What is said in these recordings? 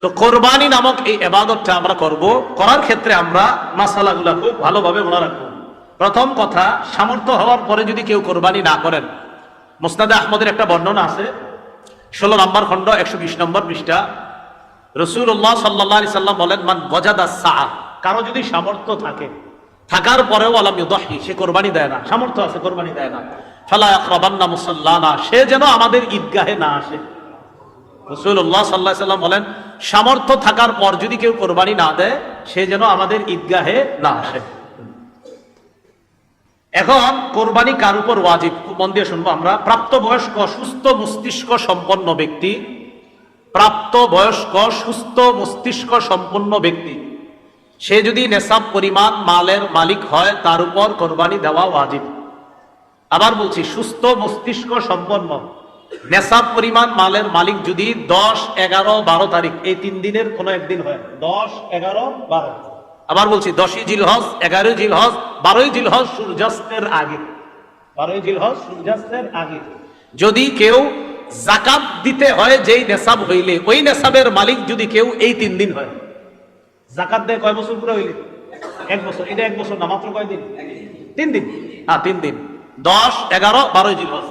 তো কোরবানি নামক এই ইবাদতটা আমরা করব, করার ক্ষেত্রে আমরা মাসালাগুলা খুব ভালোভাবে মনে রাখবো। প্রথম কথা, সামর্থ্য হওয়ার পরে যদি কেউ কোরবানি না করেন, মুসনাদে আহমদের একটা বর্ণনা আছে, 16 নম্বর খণ্ড 120 নম্বর পৃষ্ঠা। রাসূলুল্লাহ সাল্লাল্লাহু আলাইহি সাল্লাম বলেন, মান ওয়াজাদা সাআ, কারো যদি সামর্থ্য থাকে, থাকার পরেও আলাম ইউদাহি, সে কোরবানি দেয় না, সামর্থ্য আছে কোরবানি দেয় না, ফালা ইয়াকরাবান্না মুসাল্লানা, সে যেন আমাদের ঈদগাহে না আসে। রাসূলুল্লাহ সাল্লাল্লাহু আলাইহি সাল্লাম বলেন, সামর্থ্য থাকার পর যদি কেউ কোরবানি না দেয়, সে যেন আমাদের ঈদগাহে না আসে। এখন কোরবানি কার উপর ওয়াজিব, খুব মন দিয়ে শুনবো আমরা। প্রাপ্তবয়স্ক সুস্থ মস্তিষ্ক সম্পন্ন ব্যক্তি, প্রাপ্তবয়স্ক সুস্থ মস্তিষ্ক সম্পন্ন ব্যক্তি, সে যদি নেশাব পরিমাণ মালের মালিক হয়, তার উপর কোরবানি দেওয়া ওয়াজিব। আবার বলছি, সুস্থ মস্তিষ্ক সম্পন্ন, নেশাব পরিমাণ মালের মালিক যদি 10, 11, 12 তারিখ এই 3 দিনের কোনো একদিন হয়, 10, 11, 12, আবার বলছি 10ই জিলহজ, 11ই জিলহজ, 12ই জিলহজ সূর্যাস্তের আগে, 12ই জিলহজ সূর্যাস্তের আগে যদি কেউ যাকাত দিতে হয়, যেই নেশাব হইলে ওই নেশাবের মালিক যদি কেউ এই 3 দিন হয়, যাকাত দেয় কয় বছর পুরো হইলে? 1 বছর। এটা 1 বছর না, মাত্র কয় দিন? 3 দিন। হ্যাঁ, 3 দিন, 10, 11, 12 জিলহজ,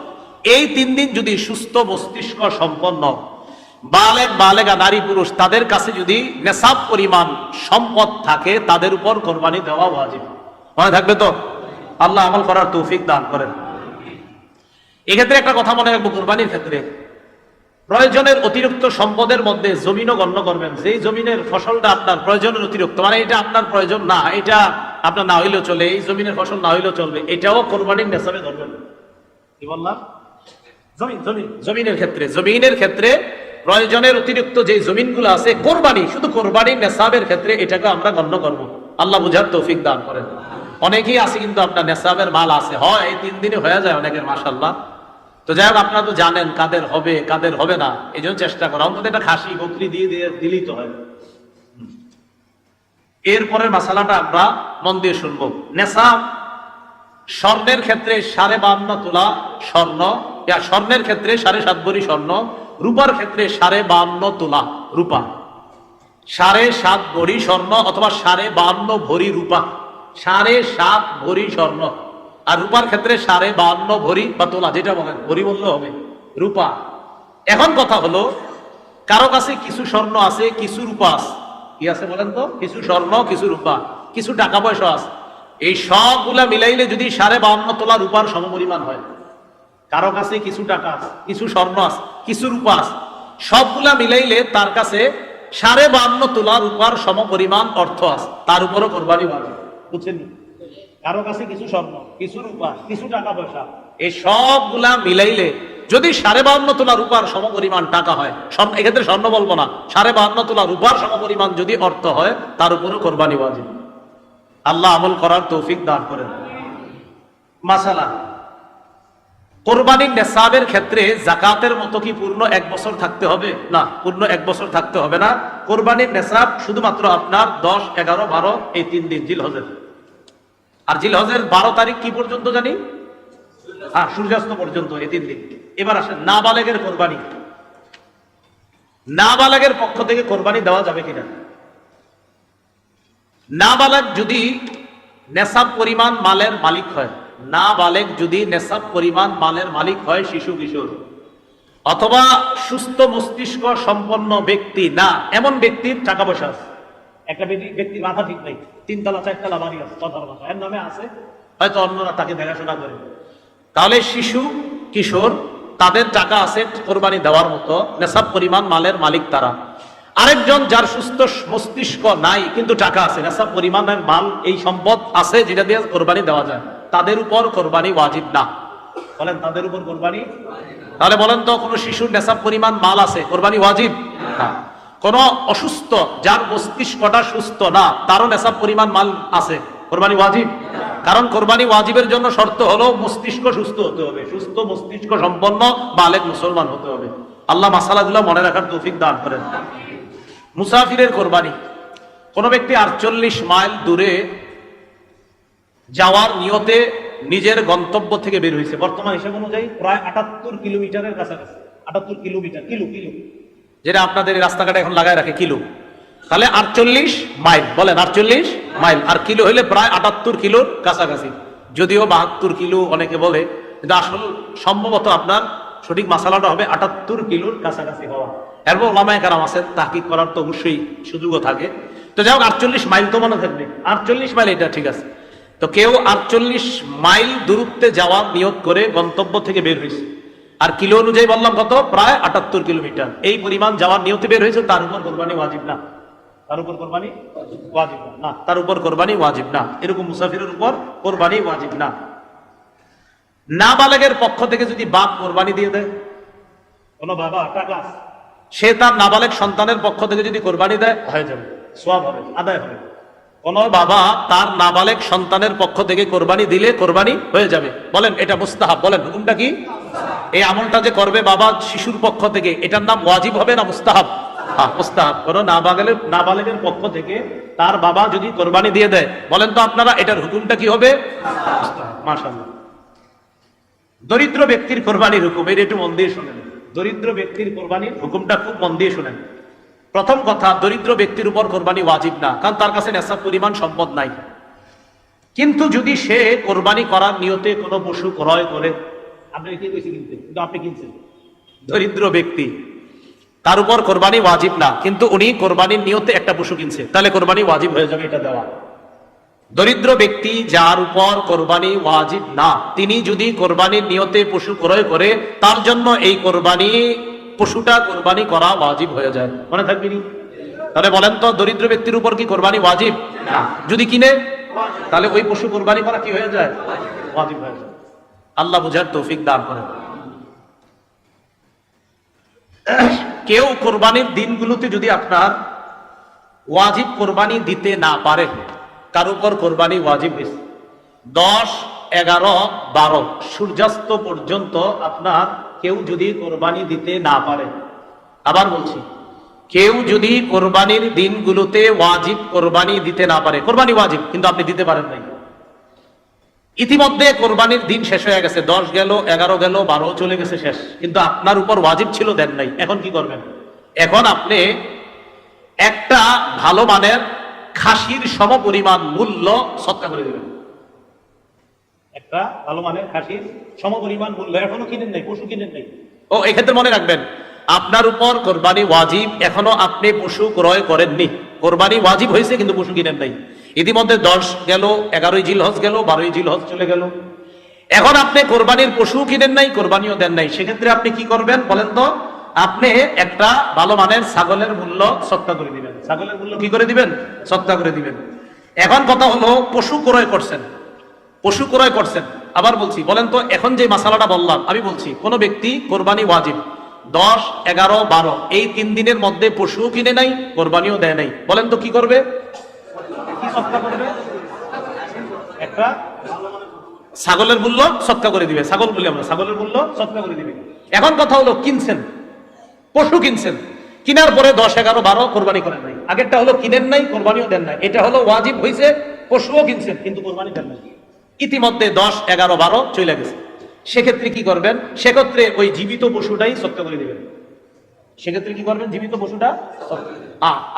এই 3 দিন যদি সুস্থ মস্তিষ্ক সম্পন্ন বালেগা নারী পুরুষ, তাদের কাছে যদি নেশাব পরিমাণ সম্পদ থাকে, তাদের উপর কোরবানি দেওয়া ওয়াজিব। মনে থাকবে তো? আল্লাহ আমল করার তৌফিক দান করেন। এক্ষেত্রে একটা কথা মনে রাখবো, কোরবানির ক্ষেত্রে প্রয়োজনের অতিরিক্ত সম্পদের মধ্যে জমিনও গণ্য করবেন। যেই জমিনের ফসলটা আপনার প্রয়োজনের অতিরিক্ত, মানে এটা আপনার প্রয়োজন না, এটা আপনার না হইলেও চলে, এই জমিনের ফসল না হইলেও চলবে, এটাও কোরবানির নেশাবে ধরবেন। কি বললাম? জমিনের ক্ষেত্রে প্রয়োজনের অতিরিক্ত যে জমিনগুলো আছে, কোরবানি, শুধু কোরবানির নেশাবের ক্ষেত্রে এটাকে আমরা গণ্য করব। আল্লাহ বুঝার তৌফিক দান করেন। অনেকেই আছে কিন্তু আপনার নেশাবের মাল আছে, হয় এই 3 দিনে হয়ে যায় অনেকের, মাশাআল্লাহ। তো যাই হোক, আপনারা তো জানেন কাদের হবে কাদের হবে না, এই জন্য চেষ্টা করা, অন্তত একটা খাসি বকরি দিয়ে দিলেই তো হয়। এরপরের মাসালাটা আমরা মন দিয়ে শুনবো। নেশাব স্বর্ণের ক্ষেত্রে 52.5 তোলা স্বর্ণ, স্বর্ণের ক্ষেত্রে 7.5 ভরি স্বর্ণ, রূপার ক্ষেত্রে 52.5 তোলা রূপা, 7.5 ভরি স্বর্ণ অথবা 52.5 ভরি রূপা, 7.5 ভরি স্বর্ণ, আর রূপার ক্ষেত্রে 52.5 ভরি বা তোলা, যেটা বলেন, ভরি বললে হবে, রূপা। এখন কথা হলো, কারো কাছে কিছু স্বর্ণ আছে, কিছু রূপা আছে, কি আছে বলেন তো? কিছু স্বর্ণ, কিছু রূপা, কিছু টাকা পয়সা আছে, এই সবগুলা মিলাইলে যদি 52.5 তোলা রূপার সমপরিমাণ হয়, কারো কাছে কিছু টাকা আছে, কিছু স্বর্ণ আছে, কিছু রূপা আছে, সবগুলা মিলাইলে তার কাছে 52.5 তোলা রূপার সমপরিমাণ অর্থ আছে, তার উপরও কোরবানি ওয়াজিব। বুঝছেন? কারো কাছে কিছু স্বর্ণ, কিছু রূপা, কিছু টাকা পয়সা, এই সবগুলা মিলাইলে যদি 52.5 তোলা রূপার সমপরিমাণ টাকা হয়, এক্ষেত্রে স্বর্ণ বলবো না, 52.5 তোলা রূপার সমপরিমাণ যদি অর্থ হয়, তার উপরও কোরবানি ওয়াজিব। আল্লাহ আমল করার তৌফিক দান করেন। মাসালা, কোরবানির নেশাবের ক্ষেত্রে যাকাতের মতো কি পূর্ণ 1 বছর থাকতে হবে? না, পূর্ণ 1 বছর থাকতে হবে না। কোরবানির নেশাব শুধুমাত্র আপনার 10, 11, 12 এই 3 দিন জিলহজের। আর জিলহজের 12 তারিখ কি পর্যন্ত জানি? হ্যাঁ, সূর্যাস্ত পর্যন্ত, এই 3 দিন। এবার আসেন নাবালেগের কোরবানি। নাবালেগের পক্ষ থেকে কোরবানি দেওয়া যাবে কিনা? নাবালেগ যদি নেশাব পরিমাণ মালের মালিক হয়, নাবালেগ যদি নেশাব পরিমাণ মালের মালিক হয়, শিশু কিশোর অথবা সুস্থ মস্তিষ্ক সম্পন্ন ব্যক্তি না, এমন ব্যক্তির টাকা পয়সা আছে, একটা ব্যক্তির মাথা ঠিক নাই, 3 তলা 4 তলা বাড়ি আছে, কথার কথা এর নামে আছে, হয়তো অন্যরা তাকে দেখাশোনা করে, তাহলে শিশু কিশোর তাদের টাকা আছে কোরবানি দেওয়ার মতো, নেশাব পরিমাণ মালের মালিক তারা। আরেকজন যার সুস্থ মস্তিষ্ক নাই কিন্তু টাকা আছে, নেশাব পরিমাণের মাল, এই সম্পদ আছে যেটা দিয়ে কোরবানি দেওয়া যায়, তাদের উপর কোরবানি ওয়াজিব না। বলেন, তাদের উপর কোরবানি? তাহলে বলেন তো, কোন শিশুর নেশাব পরিমাণ মাল আছে, কোরবানি ওয়াজিব না। কোন অসুস্থ, যার মস্তিষ্কটা সুস্থ না, তারও নেশাব পরিমাণ মাল আছে, কোরবানি ওয়াজিব। কারণ কোরবানি ওয়াজিবের জন্য শর্ত হলো মস্তিষ্ক সুস্থ হতে হবে, সুস্থ মস্তিষ্ক সম্পন্ন বালেগ মুসলমান হতে হবে। আল্লাহ মাসালাগুলো মনে রাখার তৌফিক দান করেন। মুসাফিরের কোরবানি, কোন ব্যক্তি 48 মাইল দূরে যাওয়ার নিয়তে নিজের গন্তব্য থেকে বের হয়েছে, বর্তমান হিসাব অনুযায়ী প্রায় 78 কিলোমিটারের কাছাকাছি, 78 কিলোমিটার, কিলো যেটা আপনাদের এই রাস্তাঘাটে এখন লাগায় রাখে কিলো, তাহলে 48 মাইল, বলেন 48 মাইল, আর কিলো হইলে প্রায় 78 কিলোর কাছাকাছি। যদিও 72 কিলো অনেকে বলে, কিন্তু আসল সম্ভবত আপনার সঠিক মাসালাটা হবে 78 কিলোর কাছাকাছি হওয়া। এরপর ওলামায়ে কেরাম আছেন, তাহকিক করার তো অবশ্যই সুযোগও থাকে। তো যাই হোক 48 মাইল তো মনে থাকবে, 48 মাইল এটা ঠিক আছে। তো কেউ 48 মাইল দূরত্বে যাওয়ার নিয়ত করে গন্তব্য থেকে বের হয়েছে, আর কিলো অনুযায়ী বললাম কত, প্রায় 78 কিলোমিটার। এই পরিমাণ যাওয়ার নিয়তে বের হয়েছে, তার উপর কোরবানি ওয়াজিব না, তার উপর কোরবানি ওয়াজিব না, তার উপর কোরবানি ওয়াজিব না। এরকম মুসাফিরের উপর কোরবানি ওয়াজিব না। নাবালেগের পক্ষ থেকে যদি বাপ কোরবানি দিয়ে দেয়, কোন বাবা টাকা, সে তার নাবালেগ সন্তানের পক্ষ থেকে যদি কোরবানি দেয়, হয়ে যাবে, সওয়াব হবে, আদায় হবে। কোন বাবা তার নাবালেগ সন্তানের পক্ষ থেকে কোরবানি দিলে কোরবানি হয়ে যাবে। বলেন এটা মুস্তাহাব, বলেন হুকুমটা কি? এই আমলটা যে করবে বাবা শিশুর পক্ষ থেকে, এটার নাম ওয়াজিব হবে না মুস্তাহাব? হ্যাঁ, মুস্তাহাব। কোন নাবালেগের পক্ষ থেকে তার বাবা যদি কোরবানি দিয়ে দেয়, বলেন তো আপনারা এটার হুকুমটা কি হবে? মাশাআল্লাহ। দরিদ্র ব্যক্তির কোরবানির হুকুম, এটা একটু মন দিয়ে শুনেন। দরিদ্র ব্যক্তির কোরবানির হুকুমটা খুব মন দিয়ে শুনেন। প্রথম কথা, দরিদ্র ব্যক্তির উপর কোরবানি ওয়াজিব না, কারণ তার কাছে নেশাব পরিমাণ সম্পদ নাই। কিন্তু যদি সে কোরবানি করার নিয়তে কোনো পশু ক্রয় করে, আপনি কি কইছেন কিনতে, কিন্তু আপনি কিনছেন, দরিদ্র ব্যক্তি, তার উপর কোরবানি ওয়াজিব না, কিন্তু উনি কোরবানির নিয়তে একটা পশু কিনছে, তাহলে কোরবানি ওয়াজিব হয়ে যাবে এটা দেওয়া। দরিদ্র ব্যক্তি যার উপর কোরবানি ওয়াজিব না, তিনি যদি কোরবানির নিয়তে পশু ক্রয় করে, তার জন্য এই কোরবানি পশুটা কোরবানি করা ওয়াজিব হয়ে যায়। মনে থাকবে নি? তাহলে বলেন তো, দরিদ্র ব্যক্তির উপর কি কোরবানি ওয়াজিব? না। যদি কিনে, তাহলে ওই পশু কোরবানি করা কি হয়ে যায়? ওয়াজিব হয়ে যায়। আল্লাহ বুঝার তৌফিক দান করেন। কেউ কোরবানির দিনগুলোতে যদি আপনার ওয়াজিব কোরবানি দিতে না পারে, কার উপর কোরবানি ওয়াজিব হয়েছে 10, 11, 12 সূর্যাস্ত পর্যন্ত আপনার কেউ যদি কোরবানি দিতে না পারে, আবার বলছি, কেউ যদি কোরবানির দিনগুলোতে ওয়াজিব কোরবানি দিতে না পারে, কোরবানি ওয়াজিব কিন্তু আপনি দিতে পারেন নাই, ইতিমধ্যে কোরবানির দিন শেষ হয়ে গেছে, 10 গেল, 11 গেল, 12 চলে গেছে, শেষ, কিন্তু আপনার উপর ওয়াজিব ছিল, দেন নাই, এখন কি করবেন? এখন আপনি একটা ভালো মানের খাসির সমপরিমাণ মূল্য সদকা করে দেবেন। একটা ভালো মানের খাসির সমপরিমাণ মূল্য, এখনো কিনেন নাই, পশু কিনেন নাই। ও, এক্ষেত্রে মনে রাখবেন, আপনার উপর কোরবানি ওয়াজিব, এখনো আপনি পশু ক্রয় করেননি, কোরবানি ওয়াজিব হয়েছে কিন্তু পশু কিনেন নাই। ইতিমধ্যে 10 গেল, 11ই জিলহজ গেল, 12ই জিলহজ চলে গেল, এখন আপনি কোরবানির পশু কিনেন নাই, কোরবানিও দেন নাই। সেক্ষেত্রে আপনি কি করবেন বলেন তো? আপনি একটা ভালো মানের ছাগলের মূল্য সদকা করে দিবেন। ছাগলের মূল্য কি করে দিবেন? সদকা করে দিবেন। এখন কথা হলো, পশু ক্রয় করছেন, পশু ক্রয় করছেন, আবার বলছি, বলেন তো, এখন যে মাসালাটা বললাম, আমি বলছি কোন ব্যক্তি কোরবানি ওয়াজিব 10, 11, 12 এই 3 দিনের মধ্যে পশু কিনে নাই, কোরবানিও দেয় নাই, বলেন তো কি করবে? কি সদকা করবে? একটা ছাগলের মূল্য সদকা করে দিবে। ছাগল বলি আমরা, ছাগলের মূল্য সদকা করে দিবে। এখন কথা হলো, কিনছেন, পশু কিনছেন, কিনার পরে 10, 11, 12 কোরবানি করেন নাই। আগেরটা হলো কিনেন নাই, কোরবানিও দেন নাই। এটা হলো ওয়াজিব হয়েছে, পশুও কিনছেন কিন্তু কোরবানি দেন নাই। ইতিমধ্যে 10, 11, 12 চলে গেছে। সেক্ষেত্রে কি করবেন? সেক্ষেত্রে ওই জীবিত পশুটাই সদকা করে দিবেন। সেক্ষেত্রে কি করবেন? জীবিত পশুটা।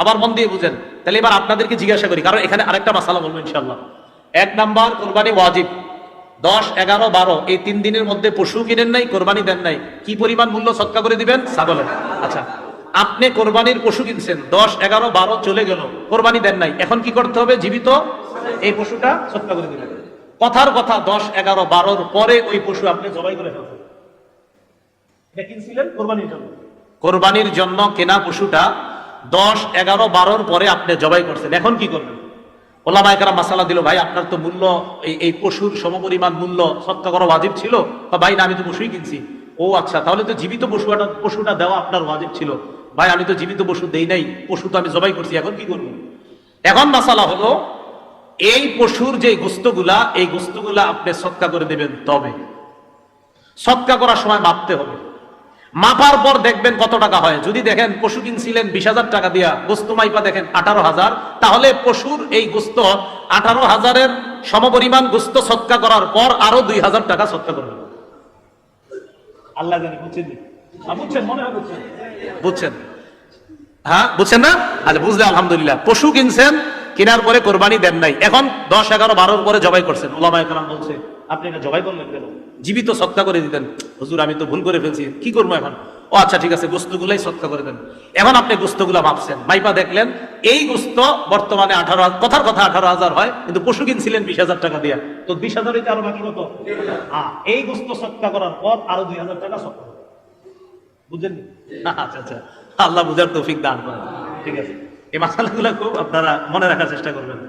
আবার মন দিয়ে বুঝেন। তাহলে এবার আপনাদেরকে জিজ্ঞাসা করি, কারণ এখানে আরেকটা মাসালা বলবো ইনশাআল্লাহ। 1 নাম্বার, কোরবানি ওয়াজিব 10, 11, 12 এই 3 দিনের মধ্যে পশু কিনেন নাই, কোরবানি দেন নাই, কি পরিমাণ মূল্য সদকা করে দিবেন? ছাগলের। আচ্ছা, আপনি কোরবানির পশু কিনছেন, 10, 11, 12 চলে গেল, কোরবানি দেন নাই, এখন কি করতে হবে? জীবিত এই পশুটা সদকা করে দিবেন। কথার কথা, 10, 11, 12 পরে ওই পশু আপনি জবাই করে ফেলছেন। এটা কিনছিলেন কোরবানির জন্য, কোরবানির জন্য কেনা পশুটা 10, 11, 12 পরে আপনি জবাই করছেন, এখন কি করবেন? ওলামায়ে কেরাম মাসালা দিল, ভাই আপনার তো মূল্য এই পশুর সমপরিমাণ মূল্য সদকা করা ওয়াজিব ছিল। ভাই না, আমি তো পশুই কিনছি। ও আচ্ছা, তাহলে তো জীবিত পশুটা দেওয়া আপনার ওয়াজিব ছিল। ভাই আমি তো জীবিত পশু দেই নাই, পশু তো আমি জবাই করছি, এখন কি করবো? এখন মাসালা হলো, এই পশুর যে গোস্তগুলা, এই গোস্তগুলা আপনি সদকা করে দেবেন। তবে সদকা করার সময় মাপতে হবে, মাপার পর দেখবেন কত টাকা হয়। যদি দেখেন পশু কিনছিলেন 20,000 টাকা দিয়া, গোস্ত মাইপা দেখেন 18,000, তাহলে পশুর এই গোস্ত 18,000-এর সমপরিমাণ গোস্ত সদকা করার পর আরো 2,000 টাকা সদকা করবেন। আল্লাহ জানে, বুঝছেন? বুঝছেন? মনে হয় বুঝছেন। বুঝছেন? হ্যাঁ, বুঝছেন না? আচ্ছা, বুঝলে আলহামদুলিল্লাহ। পশু কিনছেন, কেনার পরে কোরবানি দেন নাই, এখন 10, 11, 12 পরে জবাই করছেন। ওলামায়ে কেরাম বলছে আপনি এটা জবাই করলেন কেন? জীবিত সৎকা করে দিতেন। হুজুর আমি তো ভুল করে ফেলছি, কি করবো এখন? ও আচ্ছা ঠিক আছে, গোস্তগুলাই সৎকা করে দেন। এখন আপনি গোস্তগুলা মাপছেন, মাইপা দেখলেন এই গোস্ত বর্তমানে 18,000, কথার কথা 18,000 হয়, কিন্তু পশু কিনছিলেন 20,000 টাকা দিয়া, তো 20,000 হইতে আরো বাকি কত? এই গোস্ত সৎকা করার পর আরো 2,000 টাকা সৎকা, বুঝলেন? আচ্ছা আচ্ছা, আল্লাহ বুঝার তৌফিক দান করেন। ঠিক আছে, এই মাসালাগুলো খুব আপনারা মনে রাখার চেষ্টা করবেন।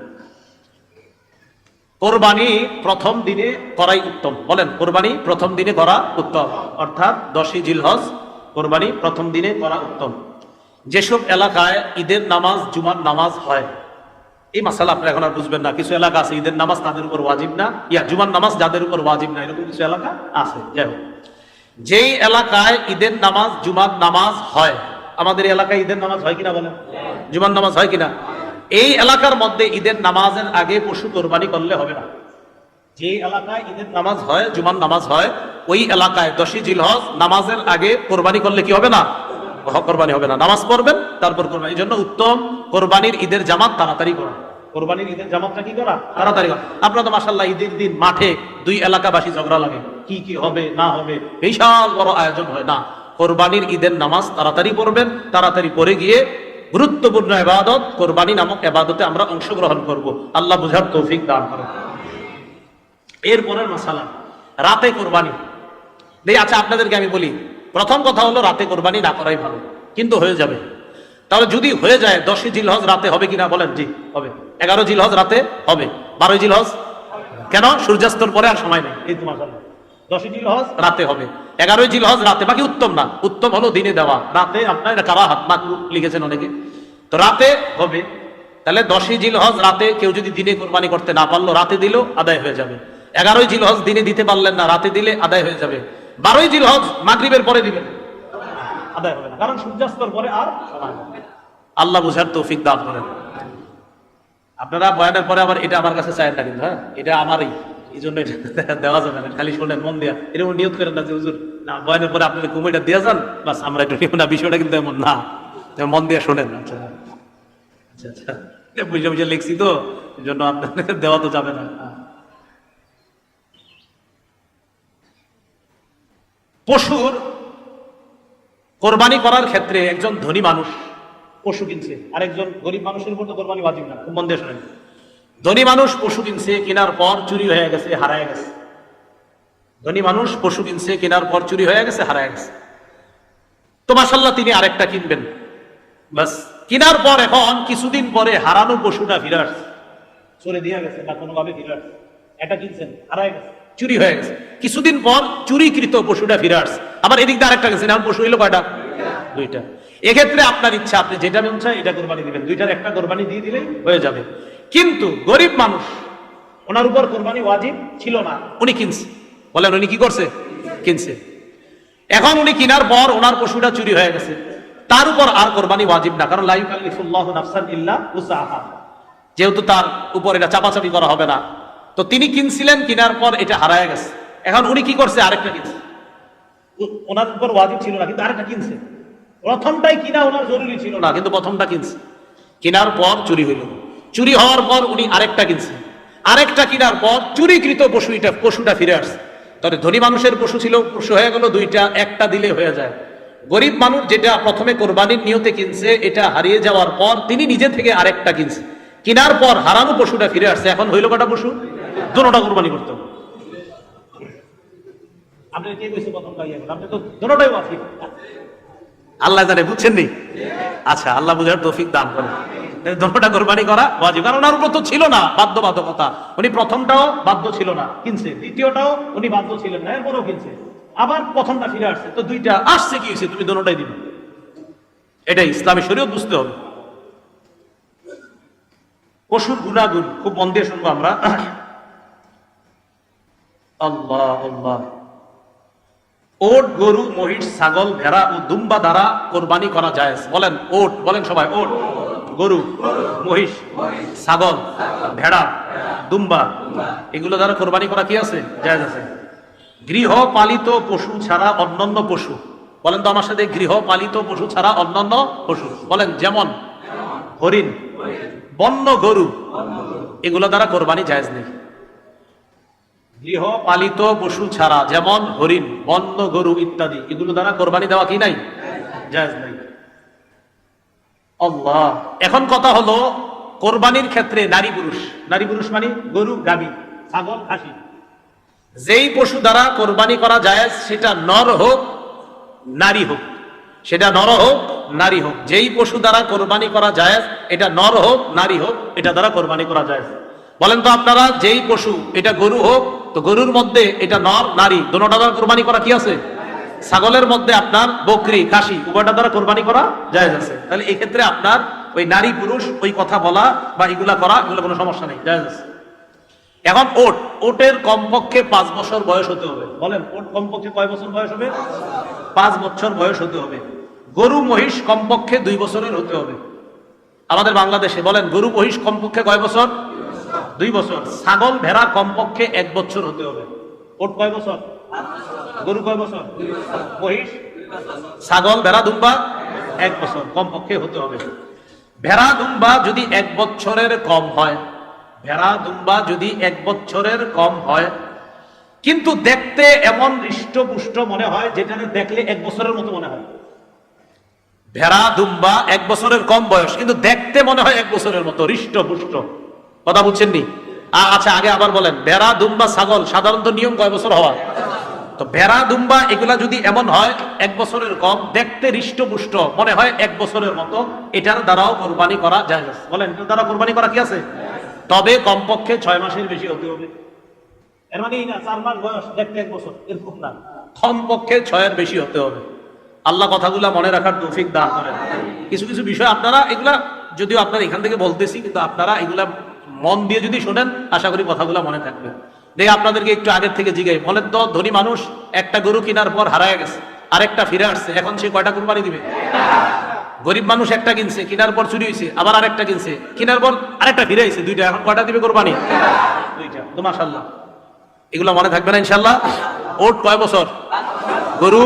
কোরবানি প্রথম দিনে করাই উত্তম। বলেন, কোরবানি প্রথম দিনে করা উত্তম, অর্থাৎ 10ই জিলহজ কোরবানি প্রথম দিনে করা উত্তম। যেসব এলাকায় ঈদের নামাজ, জুমার নামাজ হয়, এই মাসালা আপনারা এখন আর বুঝবেন না। কিছু এলাকা আছে ঈদের নামাজ তাদের উপর ওয়াজিব না, জুমার নামাজ যাদের উপর ওয়াজিব না, এরকম কিছু এলাকা আছে। যাই হোক, যেই এলাকায় ঈদের নামাজ, জুমার নামাজ হয়, আমাদের এলাকায় ঈদের নামাজ হয় কিনা বলেন, জুমার নামাজ হয় কিনা, এই এলাকার মধ্যে ঈদের নামাজের আগে পশু কোরবানি করলে হবে না। যে এলাকায় ঈদের নামাজ হয়, জুমার নামাজ হয়, ওই এলাকায় 10ই জিলহজ নামাজের আগে কোরবানি করলে কি হবে না? কোরবানি হবে না। নামাজ পড়বেন, তারপর কোরবানি। এই জন্য উত্তম কোরবানির ঈদের জামাত তাড়াতাড়ি করা। কোরবানির ঈদের জামাতটা কি করা? তাড়াতাড়ি করা। আপনারা তো মাশাআল্লাহ ঈদের দিন মাঠে 2 এলাকাবাসী ঝগড়া লাগে, কি কি হবে না হবে, বিশাল বড় আয়োজন হয় না। কোরবানির ঈদের নামাজ তাড়াতাড়ি পড়বেন, তাড়াতাড়ি পড়ে গিয়ে গুরুত্বপূর্ণ ইবাদত কোরবানি নামক ইবাদতে আমরা অংশগ্রহণ করব। আল্লাহ বুঝার তৌফিক দান করেন। এরপরের মাসালা রাতে কোরবানি। আচ্ছা, আপনাদেরকে আমি বলি, প্রথম কথা হলো রাতে কোরবানি না করাই ভালো, কিন্তু হয়ে যাবে। তাহলে যদি হয়ে যায় 10ই জিলহজ রাতে হবে কিনা বলেন? জি হবে। 11 জিলহজ রাতে হবে। 12 জিলহজ কেন? সূর্যাস্তর পরে আর সময় নেই। এই তো মাশাআল্লাহ, 10ই জিলহজ রাতে হবে, 11 জিলহজ রাতে। বাকি উত্তম না, উত্তম হলো দিনে দেওয়া। রাতে আপনার কারাহাত মাকরুহ লিখেছেন অনেকে, তো রাতে হবে। তাহলে 10ই জিলহজ রাতে কেউ যদি দিনে কোরবানি করতে না পারলো, রাতে দিল আদায় হয়ে যাবে। 11ই জিলহজ দিনে দিতে পারলেন না, রাতে দিলে আদায় হয়ে যাবে। 12ই জিলহজ মাগরিবের পরে দিবেন, আদায় হবে না, কারণ সূর্যাস্তর পরে আর সময় নেই। আল্লাহ বুঝার তৌফিক দান করেন। আপনারা বয়ানের পরে আবার এটা আমার কাছে চায়েন না কিন্তু, হ্যাঁ, এটা আমারই, এই জন্য এটা দেওয়া যাবে না। খালি শুনলেন মন দিয়া, এরকম নিয়ত করেন না যে হুজুর না বয়ানের পরে আপনাদের কুমিটা দিয়ে যান, বাস আমরা একটু নিব না, বিষয়টা কিন্তু এমন না। মন দিয়ে শোনেন। আচ্ছা আচ্ছা আচ্ছা, বুঝে বুঝে লিখছি তো, এই জন্য আপনাদের দেওয়া তো যাবে না। পশুর কোরবানি করার ক্ষেত্রে একজন ধনী মানুষ পশু কিনছে, আর একজন গরিব মানুষের উপর তো কোরবানি ওয়াজিব না। খুব মন দিয়ে শোনেন, ধনী মানুষ পশু কিনছে, কেনার পর চুরি হয়ে গেছে, হারায় গেছে। ধনী মানুষ পশু কিনছে, কেনার পর চুরি হয়ে গেছে, হারায় গেছে। তো মাশাআল্লাহ তিনি আরেকটা কিনবেন, বাস কেনার পর এখন কিছুদিন পরে হারানো পশুটা ফিরে আসছে, চলে দিয়ে গেছে বা কোনোভাবে ফিরে আসছে। এটা কিনছেন, হারায় গেছে, চুরি হয়ে গেছে। কিছুদিন পর চুরিকৃত পশুটা ফিরে আসছে, আবার এদিক দিয়ে আরেকটা গেছে। এখন পশু হইলো কয়টা? 2টা। এক্ষেত্রে আপনার ইচ্ছা, আপনি যেটা মন চায় এটা কোরবানি দিবেন, 2টার একটা কোরবানি দিয়ে দিলেই হয়ে যাবে। কিন্তু গরিব মানুষ, ওনার উপর কোরবানি ওয়াজিব ছিল না, উনি কিনছে। বলেন উনি কি করছে? কিনছে। এখন উনি কেনার পর ওনার পশুটা চুরি হয়ে গেছে, তার উপর আর কোরবানি ওয়াজিব না, কারণ লা ইউকাল্লিফুল্লাহু নাফসান ইল্লা উসআহা, যেহেতু তার উপর এটা চাপাচাপি করা হবে না। তো তিনি কিনছিলেন, কেনার পর এটা হারায় গেছে। এখন উনি কি করছে? আরেকটা কিনছে। ওনার উপর ওয়াজিব ছিল না, কিন্তু আরেকটা কিনছে। প্রথমটাই কিনা ওনার জরুরি ছিল না, কিন্তু প্রথমটা কিনছে। কেনার পর চুরি হইল, চুরি হওয়ার পর উনি আরেকটা কিনছে, আরেকটা কেনার পর চুরিকৃত পশুটা ফিরে আসছে। তবে ধনী মানুষের পশু ছিল, পশু হয়ে গেল 2টা, একটা দিলে হয়ে যায়। গরিব মানুষ যেটা প্রথমে কোরবানির নিয়তে কিনছে, এটা হারিয়ে যাওয়ার পর তিনি নিজে থেকে আরেকটা কিনছে, কেনার পর হারানো পশুটা ফিরে আসছে। এখন হইল কটা পশু? 2টা কোরবানি করতে হবে। আপনি কে কইছে প্রথমটা ইয়া করেন? আপনি তো 2টাই ওয়াজিব। আল্লাহ জানে, বুঝছেন নি? আচ্ছা, আল্লাহ বুঝার তৌফিক দান করেন। 2টা কোরবানি করা ওয়াজিব, কারণ ওনার উপর তো ছিল না বাধ্যবাধকতা। উনি প্রথমটাও বাধ্য ছিল না, কিনছে। দ্বিতীয়টাও উনি বাধ্য ছিলেন না, এরপরও কিনছে। আবার প্রথমটা ফিরে আসছে, তো 2টা আসছে, কি হয়েছে? তুমি 2টাই দিবে। এটাই ইসলামী শরীয়ত, বুঝতে হবে। পশুর গুণাগুণ খুব মন দিয়ে শুনবো আমরা। আল্লাহ আল্লাহ। ওট, গরু, মহিষ, ছাগল, ভেড়া ও দুম্বা দ্বারা কোরবানি করা যায়। বলেন ওট, বলেন সবাই ওট। গরু, মহিষ, ছাগল, ভেড়া, দুম্বা, এগুলো দ্বারা কোরবানি করা কি আছে? জায়েজ আছে। গৃহপালিত পশু ছাড়া অন্যান্য পশু, বলেন তো আমার সাথে, গৃহপালিত পশু ছাড়া অন্যান্য পশু। বলেন যেমন হরিণ, বন্য গরু, এগুলো দ্বারা কোরবানি জায়েজ নেই। গৃহপালিত পশু ছাড়া যেমন হরিণ, বন্য গরু ইত্যাদি, এগুলো দ্বারা কোরবানি দেওয়া কি নাই? জায়েজ নাই। আল্লাহ। এখন কথা হলো কোরবানির ক্ষেত্রে নারী পুরুষ, নারী পুরুষ মানে গরু, গাভী, ছাগল, খাসি, যেই পশু দ্বারা কোরবানি করা জায়েজ সেটা নর হোক নারী হোক, সেটা নর হোক নারী হোক, যেই পশু দ্বারা কোরবানি করা জায়েজ, এটা নর হোক নারী হোক, এটা দ্বারা কোরবানি করা জায়েজ। বলেন তো আপনারা, যেই পশু, এটা গরু হোক, তো গরুর মধ্যে এটা নর নারী দোনোটা দ্বারা কোরবানি করা কি আছে? ছাগলের মধ্যে আপনার বকরি, খাসি, উভয়টা দ্বারা কোরবানি করা জায়েজ আছে। তাহলে এই ক্ষেত্রে আপনার ওই নারী পুরুষ ওই কথা বলা বা এগুলা করা, এগুলো কোনো সমস্যা নেই, জায়েজ আছে। এখন ওট, ওটের কমপক্ষে 5 বছর বয়স হতে হবে। বলেন ওট কমপক্ষে কয় বছর বয়স হবে? 5 বছর বয়স হতে হবে। গরু মহিষ কমপক্ষে 2 বছরের হতে হবে আমাদের বাংলাদেশে। বলেন গরু মহিষ কমপক্ষে কয় বছর? 2 বছর। ছাগল ভেড়া কমপক্ষে 1 বছর হতে হবে। ওট কয় বছর? গরু কয় বছর? মহিষ, ছাগল, ভেড়া, দুম্বা 1 বছর কমপক্ষে হতে হবে। ভেড়া দুম্বা যদি 1 বছরের কম হয়, ভেড়া দুম্বা যদি 1 বছরের কম হয়, কিন্তু দেখতে এমন হৃষ্টপুষ্ট মনে হয় যেটা দেখলে 1 বছরের মতো মনে হয়। ভেড়া দুম্বা 1 বছরের কম বয়স, কিন্তু দেখতে মনে হয় 1 বছরের মতো হৃষ্টপুষ্ট। কথা বুঝছেন নি? আচ্ছা আগে আবার বলেন, ভেড়া দুম্বা ছাগল সাধারণত নিয়ম কয় বছর হওয়া? তো ভেড়া দুম্বা এগুলা যদি এমন হয় 1 বছরের কম, দেখতে হৃষ্টপুষ্ট মনে হয় 1 বছরের মতো, এটার দ্বারাও কোরবানি করা যায়। বলেন এটার দ্বারা কোরবানি করা কি আছে? তবে কমপক্ষে 6 মাসের বেশি হতে হবে। এর মানে এই না 4 মাস বয়স দেখতে 1 বছর, এরকম না, কমপক্ষে 6 এর বেশি হতে হবে। আল্লাহ কথাগুলা মনে রাখার তৌফিক দান করেন। কিছু কিছু বিষয় আপনারা, এগুলা যদিও আপনারা এখান থেকে বলতেছি, কিন্তু আপনারা এগুলা মন দিয়ে যদি শোনেন, আশা করি কথাগুলা মনে থাকবে। দেখে আপনাদেরকে একটু আগের থেকে জিজ্ঞাই, বলেন তো ধনী মানুষ একটা গরু কেনার পর হারায় গেছে, আরেকটা ফিরে আসছে, এখন সে কয়টা কুরবানি দিবে? গরিব মানুষ একটা কিনছে, কেনার পর চুরি হয়েছে, আবার আরেকটা কিনছে, কেনার পর আরেকটা ফিরে আইছে, 2টা, এখন কয়টা দিবে কোরবানি? 2টা। তো মাশাআল্লাহ, এগুলো মনে থাকবে না ইনশাআল্লাহ। ওট কয় বছর? গরু,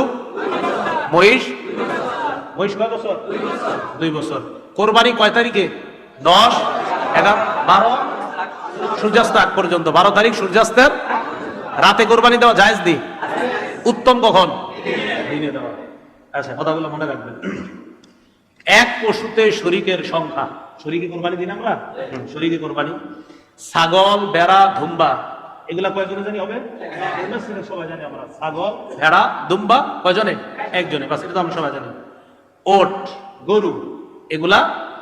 মহিষ, মহিষ কয় বছর? 2 বছর। কোরবানি কয় তারিখে? 10, 11, 12 সূর্যাস্ত আগ পর্যন্ত। 12 তারিখ সূর্যাস্তের রাতে কোরবানি দেওয়া জায়েজ দি? উত্তম কখন? দিনে দেওয়া। আচ্ছা কথাগুলো মনে রাখবেন। এক পশুতে শরীকের সংখ্যা, শরীকে কোরবানি দিন আমরা, শরীকে কোরবানি। ছাগল, ভেড়া, দুম্বা এগুলা কয়জনে জানি হবে? সবাই জানি আমরা। ছাগল, ভেড়া, দুম্বা কয়জনে? একজনে, বাস এটা তো আমরা সবাই জানি। ওট, গরু এগুলা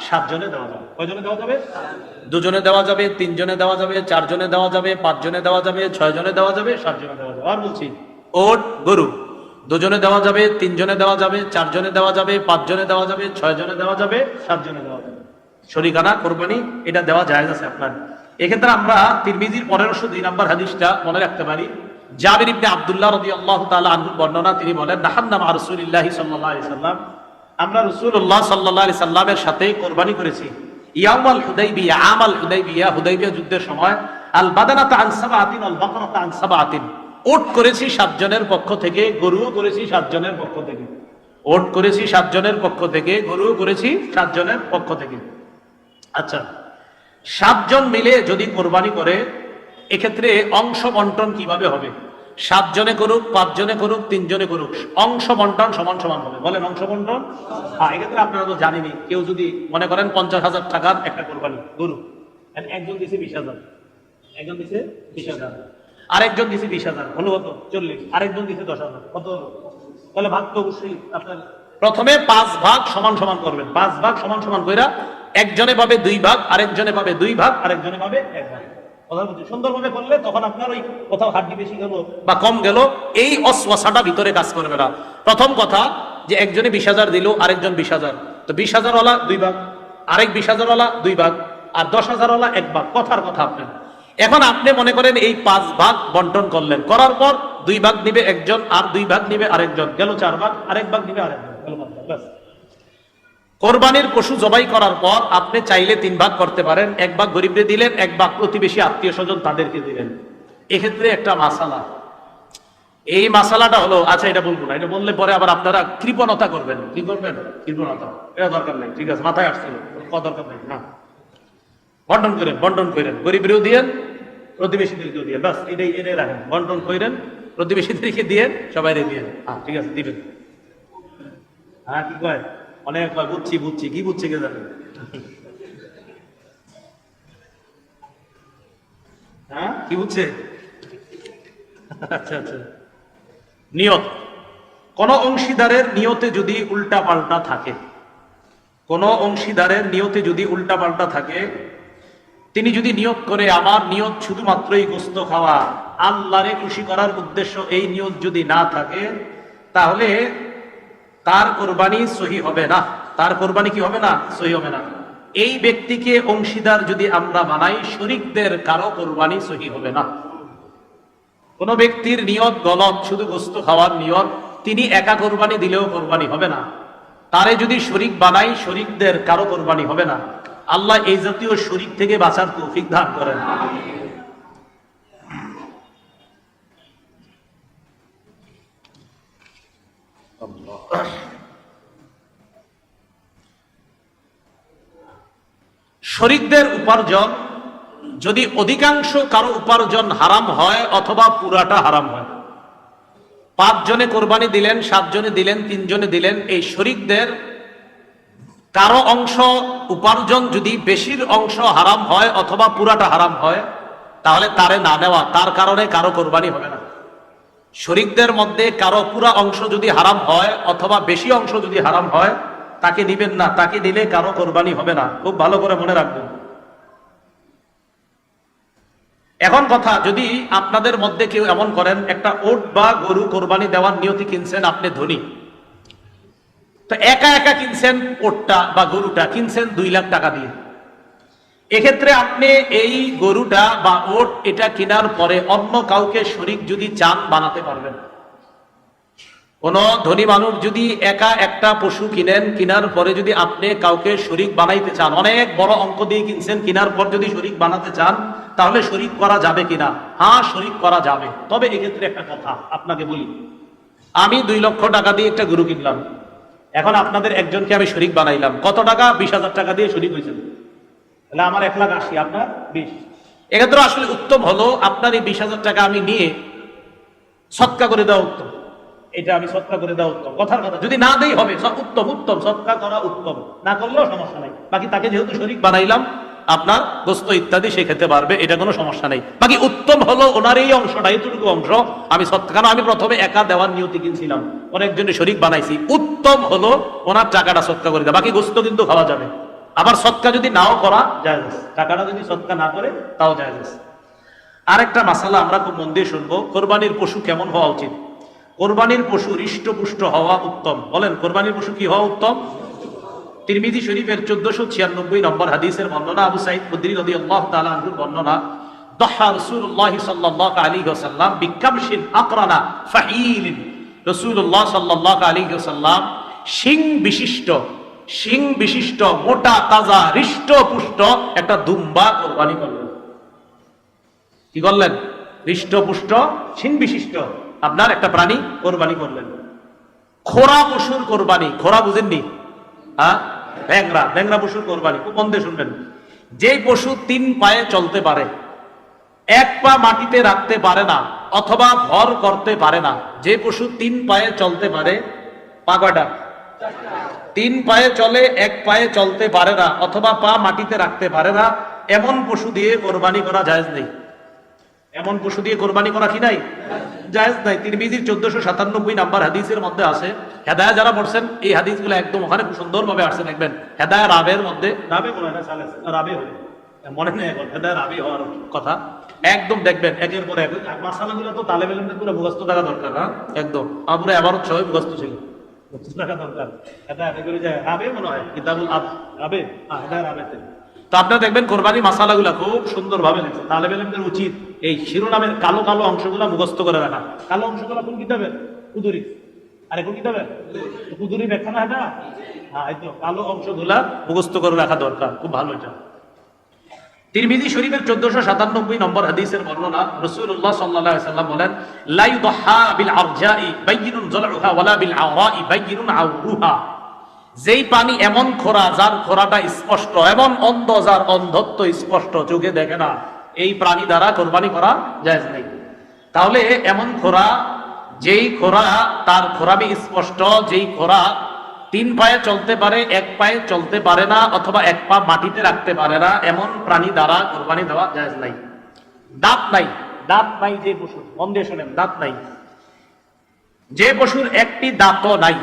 7 জনে দেওয়া যাবে। কয়জনে দেওয়া যাবে? 2 জনে দেওয়া যাবে, 3 জনে দেওয়া যাবে, 4 জনে দেওয়া যাবে, 5 জনে দেওয়া যাবে, 6 জনে দেওয়া যাবে, 7 জনে দেওয়া যাবে। আর বলছি, ওট, গরু 2 জনে দেওয়া যাবে, 3 জনে দেওয়া যাবে, 4 জনে দেওয়া যাবে, 5 জনে দেওয়া যাবে, 6 জনে দেওয়া যাবে, 7 জনে দেওয়া যাবে। শরীকানা কোরবানি এটা দেওয়া জায়েজ আছে আপনার। এক্ষেত্রে আমরা তিরমিজির 1502 নম্বর হাদিসটা মনে রাখতে পারি। জাবির ইবনে আব্দুল্লাহ রাদিয়াল্লাহু তাআলা আনহুর বর্ণনা, তিনি বলেন, নাহান্না মা রাসূলিল্লাহি সাল্লাল্লাহু আলাইহি সাল্লাম, আমরা রাসূলুল্লাহ সাল্লাল্লাহু আলাইহি সাল্লামের সাথে কোরবানি করেছি ইয়াউমাল হুদাইবিয়া, আমাল হুদাইবিয়া, হুদাইবিয়া যুদ্ধের সময়। আল বাদানাতা আন সাবআতিন ওয়াল বাকরাতা আন সাবআতিন, ওট করেছি 7 জনের পক্ষ থেকে, গরুও করেছি 7 জনের পক্ষ থেকে। ওট করেছি 7 জনের পক্ষ থেকে, গরুও করেছি 7 জনের পক্ষ থেকে। আচ্ছা, 7 জন মিলে যদি কোরবানি করে, এক্ষেত্রে অংশ বন্টন কিভাবে হবে? 7 জনে করুক, 5 জনে করুক, 3 জনে করুক, অংশ বন্টন সমান সমান হবে। বলেন অংশ বন্টন। এক্ষেত্রে আপনারা তো জানেনই, কেউ যদি মনে করেন 50,000 টাকার একটা কোরবানি গরু, একজন দিছে 20,000, একজন দিছে 20,000, আরেকজন দিছে 20,000, হলো কত? 40। আরেকজন দিছে 10,000, কত? তাহলে ভাগ তো অবশ্যই আপনার প্রথমে 5 ভাগ সমান সমান করবেন। 5 ভাগ সমান সমান কইরা একজনে পাবে 2 ভাগ, আরেকজনে পাবে 2 ভাগ, আরেকজনে পাবে 1 ভাগ। সুন্দরভাবে করলে তখন আপনার ওই কোথাও হাড্ডি বেশি গেল বা কম গেল, এই অসওয়াসাটা ভিতরে কাজ করবে না। প্রথম কথা যে একজনে 20,000 দিল, আরেকজন 20,000, তো 20,000 ওয়ালা 2 ভাগ, আরেক 20,000 ওয়ালা 2 ভাগ, আর 10,000 ওয়ালা 1 ভাগ। কথার কথা আপনার। এখন আপনি মনে করেন এই 5 ভাগ বন্টন করলেন, করার পর 2 ভাগ নিবে একজন, আর 2 ভাগ নিবে আরেকজন, গেল 4 ভাগ, আরেক ভাগ নিবে আরেকজন, গেল 5 ভাগ। ব্যাস। কোরবানির পশু জবাই করার পর আপনি চাইলে 3 ভাগ করতে পারেন। 1 ভাগ গরিবরে দিলেন, 1 ভাগ প্রতিবেশী আত্মীয় স্বজন তাদেরকে দিলেন। এক্ষেত্রে একটা মাসালা, এই মাসালাটা হলো, আচ্ছা এটা বলবো না, এটা বললে পরে আবার আপনারা কৃপণতা করবেন। কি করবেন? কৃপণতা, এটা দরকার নেই। ঠিক আছে, মাথায় আসছিল, দরকার নেই। হ্যাঁ, বন্টন করেন, বন্টন করেন, গরিবেরও দিয়েন, প্রতিবেশীদেরকেও দিয়ে, বাস এটাই রাখেন। বন্টন করেন, প্রতিবেশীদেরকে দিয়ে, সবাই দিয়ে। হ্যাঁ ঠিক আছে, দিবেন। হ্যাঁ কি কয়? অনেক কয় বুঝছি বুঝছি, কি বুঝছে কে জানে। হ্যাঁ কি বুঝছে? আচ্ছা আচ্ছা। নিয়ত, কোন অংশীদারের নিয়তে যদি উল্টা পাল্টা থাকে, কোন অংশীদারের নিয়তে যদি উল্টা পাল্টা থাকে, তিনি যদি নিয়ত করে আমার নিয়ত শুধুমাত্রই গোশত খাওয়া, আল্লাহরে খুশি করার উদ্দেশ্য এই নিয়ত যদি না থাকে, তাহলে তার কোরবানি সহি হবে না। তার কোরবানি কি হবে না? সহি হবে না। এই ব্যক্তিকে অংশীদার যদি আমরা বানাই, শরীকদের কারো কোরবানি সহি হবে না। কোন ব্যক্তির নিয়ত গলত, শুধু গোশত খাওয়ার নিয়ত, তিনি একা কোরবানি দিলেও কোরবানি হবে না। তারে যদি শরীক বানাই, শরীকদের কারো কোরবানি হবে না। আল্লাহ এই জাতীয় শরীক থেকে বাঁচার তৌফিক দান করেন। শরীকদের উপার্জন যদি অধিকাংশ কারো উপার্জন হারাম হয় অথবা পুরাটা হারাম হয়, 5 জনে কোরবানি দিলেন, 7 জনে দিলেন, 3 জনে দিলেন, এই শরীকদের কারো অংশ উপার্জন যদি বেশির অংশ হারাম হয় অথবা পুরাটা হারাম হয়, তাহলে তারে না নেওয়া, তার কারণে কারো কোরবানি হবে না। শরীকদের মধ্যে কারো পুরা অংশ যদি হারাম হয় অথবা বেশি অংশ যদি হারাম হয়, তাকে দিবেন না, তাকে দিলে কারো কোরবানি হবে না। খুব ভালো করে মনে রাখবেন। এখন কথা, যদি আপনাদের মধ্যে কেউ এমন করেন, একটা ওট বা গরু কোরবানি দেওয়ার নিয়তি কিনছেন, আপনি ধনী, তো একা একা কিনছেন, ওটটা বা গরুটা কিনছেন 2 লাখ টাকা দিয়ে, এক্ষেত্রে আপনি এই গরুটা বা ওট এটা কেনার পরে অন্য কাউকে শরীক যদি চান, বানাতে পারবেন। কোন ধনী মানুষ যদি একা একটা পশু কিনেন, কেনার পরে যদি আপনি কাউকে শরীক বানাইতে চান, অনেক বড় অঙ্ক দিয়ে কিনছেন, কেনার পর যদি শরীক বানাতে চান, তাহলে শরীক করা যাবে কিনা? হ্যাঁ, শরীক করা যাবে। তবে এক্ষেত্রে একটা কথা আপনাকে বলি, আমি 2 লক্ষ টাকা দিয়ে একটা গরু কিনলাম, এখন আপনাদের একজনকে আমি শরীক বানাইলাম। কত টাকা? 20,000 টাকা দিয়ে শরীক হয়েছিল। তাহলে আমার 1,80,000, আপনার 20। এক্ষেত্রে আসলে উত্তম হলো আপনার এই 20,000 টাকা আমি নিয়ে সৎকা করে দেওয়া উত্তম। এটা আমি সৎকা করে দেওয়া উত্তম, কথার কথা। যদি না দেই হবে উত্তম, উত্তম সৎকা করা উত্তম, না করলেও সমস্যা নাই। বাকি তাকে যেহেতু শরীক বানাইলাম, আপনার গোস্ত ইত্যাদি সে খেতে পারবে, এটা কোনো সমস্যা নেই। বাকি উত্তম হলো ওনার এই অংশটা, এইটুকু অংশ আমি সৎকা, কারণ আমি প্রথমে একা দেওয়ার নিয়তি কিনছিলাম, অনেকজনের শরীক বানাইছি, উত্তম হলো ওনার টাকাটা সৎকা করে দেওয়া। বাকি গোস্ত কিন্তু খাওয়া যাবে। আবার সৎকা যদি নাও করা যায়, টাকাটা যদি সৎকা না করে তাও যায়। আরেকটা মাসালা আমরা খুব মন দিয়ে শুনবো, কোরবানির পশু কেমন হওয়া উচিত? কোরবানির পশু হৃষ্টপুষ্ট হওয়া উত্তম। বলেন, কোরবানির পশু কি হওয়া উত্তম? তিরমিজি শরীফের 1496 নম্বর হাদিসের বর্ণনা, আবু সাঈদ খুদরি রাদিয়াল্লাহু তাআলা আনহুর বর্ণনা, দহা রাসূলুল্লাহ সাল্লাল্লাহু আলাইহি ওয়াসাল্লাম বিকামশিন আকরানা ফাঈলিন। রাসূলুল্লাহ সাল্লাল্লাহু আলাইহি ওয়াসাল্লাম শিং বিশিষ্ট মোটা তাজা হৃষ্টপুষ্ট একটা দুম্বা কোরবানি করলেন। কি করলেন? হৃষ্টপুষ্ট শিং বিশিষ্ট আপনার একটা প্রাণী কোরবানি করলেন। খোরা পশুর কোরবানি, খোরা বুঝেননি? হ্যাঁ, ব্যাংরা পশুর কোরবানি। খুব মন দিয়ে শুনবেন। যেই পশু 3 পায়ে চলতে পারে, 1 পা মাটিতে রাখতে পারে না অথবা ভর করতে পারে না, যে পশু 3 পায়ে চলতে পারে, পা কয়টা? 3 পায়ে চলে, 1 পায়ে চলতে পারে না অথবা পা মাটিতে রাখতে পারে না, এমন পশু দিয়ে কোরবানি করা জায়েজ নেই। এমন পশু দিয়ে কোরবানি করা কি নাই? জায়েজ নাই। তিরমিজির 1497 নাম্বার হাদিসের মধ্যে আছে, হেদায়া যারা পড়ছেন এই হাদিসগুলো একদম ওখানে খুব সুন্দরভাবে আসছে, দেখবেন হেদায়া রাবের মধ্যে, রাবে মনে হয় না, রাবে হবে, মনে নেই এখন, হেদায়া রাবে হওয়ার কথা একদম দেখবেন একের পর এক। মাসালাগুলো তো তালেব ইলমদের পুরো মুখস্থ থাকা দরকার। হ্যাঁ একদম, আমার পুরো এবারত সবাই মুখস্থ ছিল, মুখস্থ থাকা দরকার। হেদায়া এগুলো যায় রাবে মনে হয়, কিতাবুল রাবে, হেদায়া রাবেতে। তো আপনারা দেখবেন কোরবানি মাসালাগুলা খুব সুন্দরভাবে লেখছে। তালেব ইলমদের উচিত এই শিরোনামের কালো কালো অংশগুলা মুখস্থ করে রাখা। কালো অংশগুলা কোন কিতাবের? কুদুরি। আরে কোন কিতাবের? কুদুরি ব্যাখ্যা না এটা? হ্যাঁ, এই তো কালো অংশগুলা মুখস্থ করে রাখা দরকার, খুব ভালো এটা। তিরমিজি শরীফের 1497 নম্বর হাদিসের বর্ণনা, রাসূলুল্লাহ সাল্লাল্লাহু আলাইহি ওয়াসাল্লাম বলেন, লা ইউদহা বিল আরজাই বাইয়িনুন যালউহা ওয়ালা বিল আওরাই বাইয়িনুন আওরুহা। যেই পানি এমন খোরা যার খোরাটা স্পষ্ট, এমন অন্ধ যার অন্ধত্ব স্পষ্ট, চোখে দেখে না, এই প্রাণী দ্বারা কোরবানি করা জায়েজ নেই। তাহলে এমন খোরা, যেই খোরা তার খোরাবি স্পষ্ট, যেই খোরা 3 পায়ে চলতে পারে, 1 পায়ে চলতে পারে না, অথবা 1 পা মাটিতে রাখতে পারে না, এমন প্রাণী দ্বারা কোরবানি দেওয়া জায়েজ নাই। দাঁত নাই, দাঁত নাই যে পশুর, মন দিয়ে শোনেন, দাঁত নাই, যে পশুর একটি দাঁতও নাই,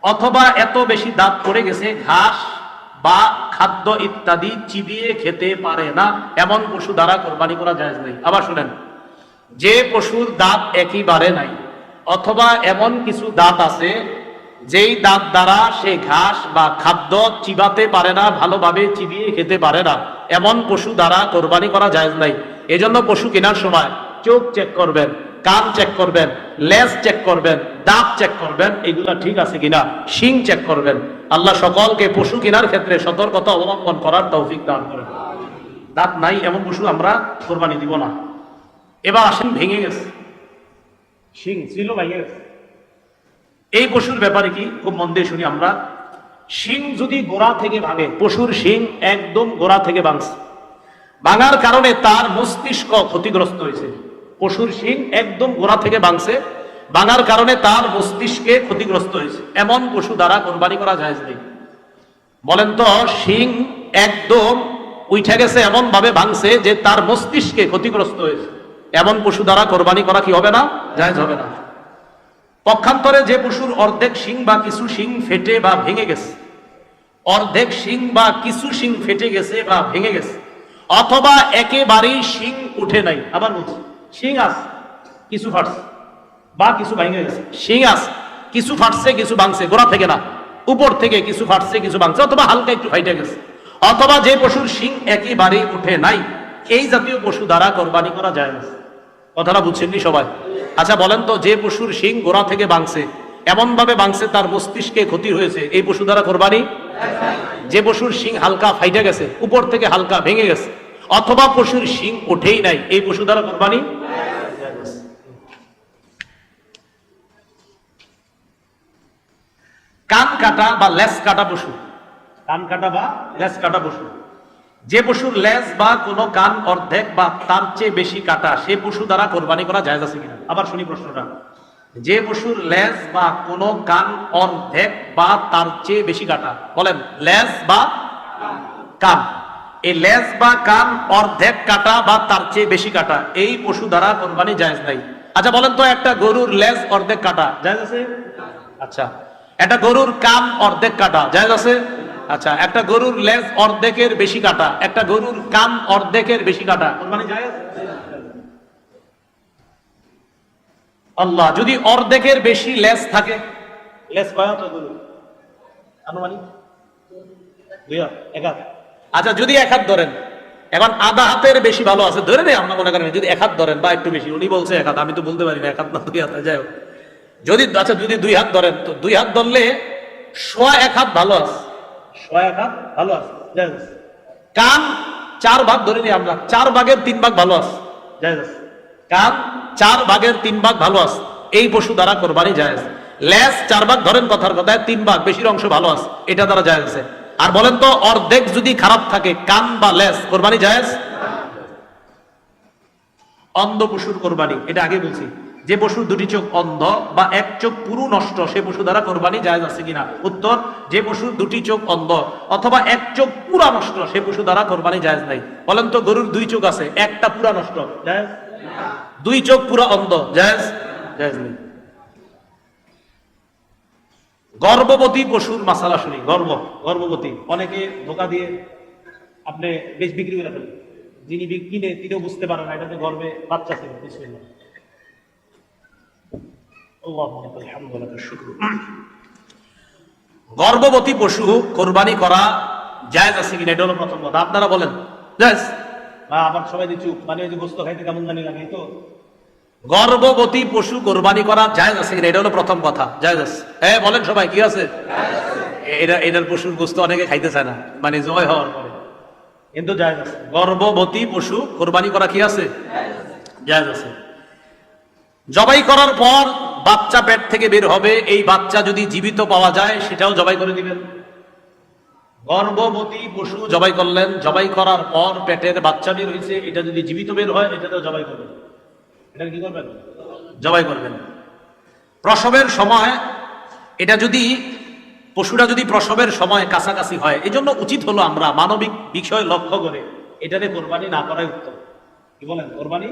অথবা এত বেশি দাঁত পড়ে গেছে ঘাস বা খাদ্য ইত্যাদি চিবিয়ে খেতে পারে না, এমন পশু দ্বারা কোরবানি করা জায়েজ নেই। আবার শুনেন, যে পশুর দাঁত একেবারে নাই, অথবা এমন কিছু দাঁত আছে যেই দাঁত দ্বারা সে ঘাস বা খাদ্য চিবাতে পারে না, ভালোভাবে চিবিয়ে খেতে পারে না, এমন পশু দ্বারা কোরবানি করা জায়েজ নাই। এজন্য পশু কেনার সময় চোখ চেক করবেন, কান চেক করবেন, লেজ চেক করবেন, দাঁত চেক করবেন, এগুলা ঠিক আছে কিনা, শিং চেক করবেন। আল্লাহ সকলকে পশু কেনার ক্ষেত্রে সতর্কতা অবলম্বন করার তৌফিক দান করেন। দাঁত নাই এমন পশু আমরা কোরবানি দিব না। এবার আসেন, ভেঙে গেছে, শিং ছিল ভেঙে গেছে, এই পশুর ব্যাপারে কি খুব মন দিয়ে শুনি আমরা। শিং যদি গোড়া থেকে ভাঙে, পশুর শিং একদম গোড়া থেকে ভাঙছে, ভাঙার কারণে তার মস্তিষ্ক ক্ষতিগ্রস্ত হয়েছে। পশুর শিং একদম গোড়া থেকে ভাঙছে, ভাঙার কারণে তার মস্তিষ্কে ক্ষতিগ্রস্ত হয়েছে, এমন পশু দ্বারা কোরবানি করা জায়েজ নেই। বলেন তো, শিং একদম উঠে গেছে, এমন ভাবে ভাঙছে যে তার মস্তিষ্কে ক্ষতিগ্রস্ত হয়েছে, এমন পশু দ্বারা কোরবানি করা কি হবে না, জায়েজ হবে না। পক্ষান্তরে যে পশুর অর্ধেক শিং বা কিছু শিং ফেটে বা ভেঙে গেছে, অর্ধেক শিং বা কিছু শিং ফেটে গেছে বা ভেঙে গেছে, অথবা একেবারেই শিং উঠে নাই, আবার বলছি, শিং আছে কিছু ফাটছে বা কিছু ভেঙে গেছে, শিং আছে কিছু ফাটছে কিছু ভাঙছে, গোড়া থেকে না, উপর থেকে কিছু ফাটছে কিছু ভাঙছে, অথবা হালকা একটু ফাইটে গেছে, অথবা যে পশুর শিং একেবারেই উঠে নাই, এই জাতীয় পশু দ্বারা কোরবানি করা যায় না। কথাটা বুঝছেননি সবাই? আচ্ছা বলেন তো, যে পশুর শিং গোড়া থেকে ভাঙছে, এমন ভাবে ভাঙছে তার মস্তিষ্কে ক্ষতি হয়েছে, এই পশু দ্বারা কোরবানি? যে পশুর শিং হালকা ফাইটে গেছে, উপর থেকে হালকা ভেঙে গেছে, অথবা পশুর শিং উঠেই নাই, এই পশু দ্বারা কোরবানি? কান কাটা বা লেজ কাটা পশু, কান কাটা বা লেজ কাটা পশু, যে পশুর লেজ বা কোনো কান অর্ধেক বা তার চেয়ে বেশি কাটা, সে পশু দ্বারা কোরবানি করা জায়েজ আছে কিনা? আবার শুনি প্রশ্নটা, যে পশুর লেজ বা কোনো কান অর্ধেক বা তার চেয়ে বেশি কাটা, বলেন লেজ বা কান, এই লেজ বা কান অর্ধেক কাটা বা তার চেয়ে বেশি কাটা, এই পশু দ্বারা কোরবানি জায়েজ নাই। আচ্ছা বলেন তো, একটা গরুর লেজ অর্ধেক কাটা জায়েজ আছে? আচ্ছা, একটা গরুর কান অর্ধেক কাটা জায়েজ আছে? আচ্ছা, একটা গরুর লেজ অর্ধেকের বেশি কাটা, একটা গরুর কান অর্ধেকের বেশি কাটা, কোরবানি জায়েজ? আল্লাহ, যদি অর্ধেকের বেশি লেজ থাকে, লেজ কয় হাত গরু? আনুমানিক 2 হাত, 1 হাত। আচ্ছা, যদি 1 হাত ধরেন, এখন আধা হাতের বেশি ভালো আছে, ধরে নেই আমরা মনে করেন, যদি 1 হাত ধরেন বা একটু বেশি, উনি বলছে 1 হাত, আমি তো বলতে পারি না 1 হাত না 2 হাত, যাই হোক, যদি আচ্ছা যদি 2 হাত ধরেন, তো 2 হাত ধরলে 1.5 হাত ভালো আছে, 1.5 হাত ভালো আছে, যাই হোক। কান 4 ভাগ ধরে নিই আমরা, 4 ভাগের 3 ভাগ ভালো আছে, যাই হোক, কান 4 ভাগের 3 ভাগ ভালো আছে, এই পশু দ্বারা কোরবানি জায়েজ। লেজ 4 ভাগ ধরেন, কথার কথায় 3 ভাগ বেশির অংশ ভালো আছে, এটা দ্বারা জায়েজ আছে। আর বলেন তো, অর্ধেক যদি খারাপ থাকে কান বা লেজ, কোরবানি জায়েজ? অন্ধ পশুর কোরবানি, এটা আগে বলছি, যে পশুর 2টি চোখ অন্ধ বা 1 চোখ পুরো নষ্ট, সে পশু দ্বারা কোরবানি জায়েজ আছে কিনা? উত্তর, যে পশুর 2টি চোখ অন্ধ অথবা 1 চোখ পুরা নষ্ট, সে পশু দ্বারা কোরবানি জায়েজ নাই। বলেন তো, গরুর 2 চোখ আছে, একটা পুরা নষ্ট, জায়েজ? 2 চোখ পুরা অন্ধ, জায়েজ? জায়েজ নেই। গর্ভবতী পশুর মাসালা শুনি। গর্ভবতী, অনেকে ধোকা দিয়ে আপনি বেশ বিক্রি করে ফেলেন, যিনি কিনে তিনিও বুঝতে পারেন না এটাতে গর্ভে বাচ্চা ছিল, বুঝলেন না। গর্ভবতী পশু কোরবানি করা জায়েজ আছে কিনা, এটা হলো প্রথম কথা। আপনারা বলেন জায়েজ? আবার সবাই দিচ্ছি, মানে ওই যে গোস্ত খাইতে কেমন জানি লাগে, তো গর্ভবতী পশু কোরবানি করা জায়েজ আছে কিনা, এটা হলো প্রথম কথা। জায়েজ আছে? হ্যাঁ বলেন সবাই, কি আছে? এটার পশুর গোস্ত অনেকে খাইতে চায় না, মানে জয় হওয়ার পরে কিন্তু জায়েজ আছে। গর্ভবতী পশু কোরবানি করা কি আছে? জায়েজ আছে। জবাই করার পর বাচ্চা পেট থেকে বের হবে, এই বাচ্চা যদি জীবিত পাওয়া যায় সেটাও জবাই করে দিবেন। গর্ভবতী পশু জবাই করলেন, জবাই করার পর পেটের বাচ্চা বের হয়েছে, এটা যদি জীবিত বের হয় এটাতেও জবাই করবেন। এটা কি করবেন? জবাই করবেন। প্রসবের সময় এটা যদি পশুটা যদি প্রসবের সময় কাছাকাছি হয়, এই জন্য উচিত হলো আমরা মানবিক বিষয় লক্ষ্য করে এটাতে কোরবানি না করাই উত্তম। কি বলেন? কোরবানি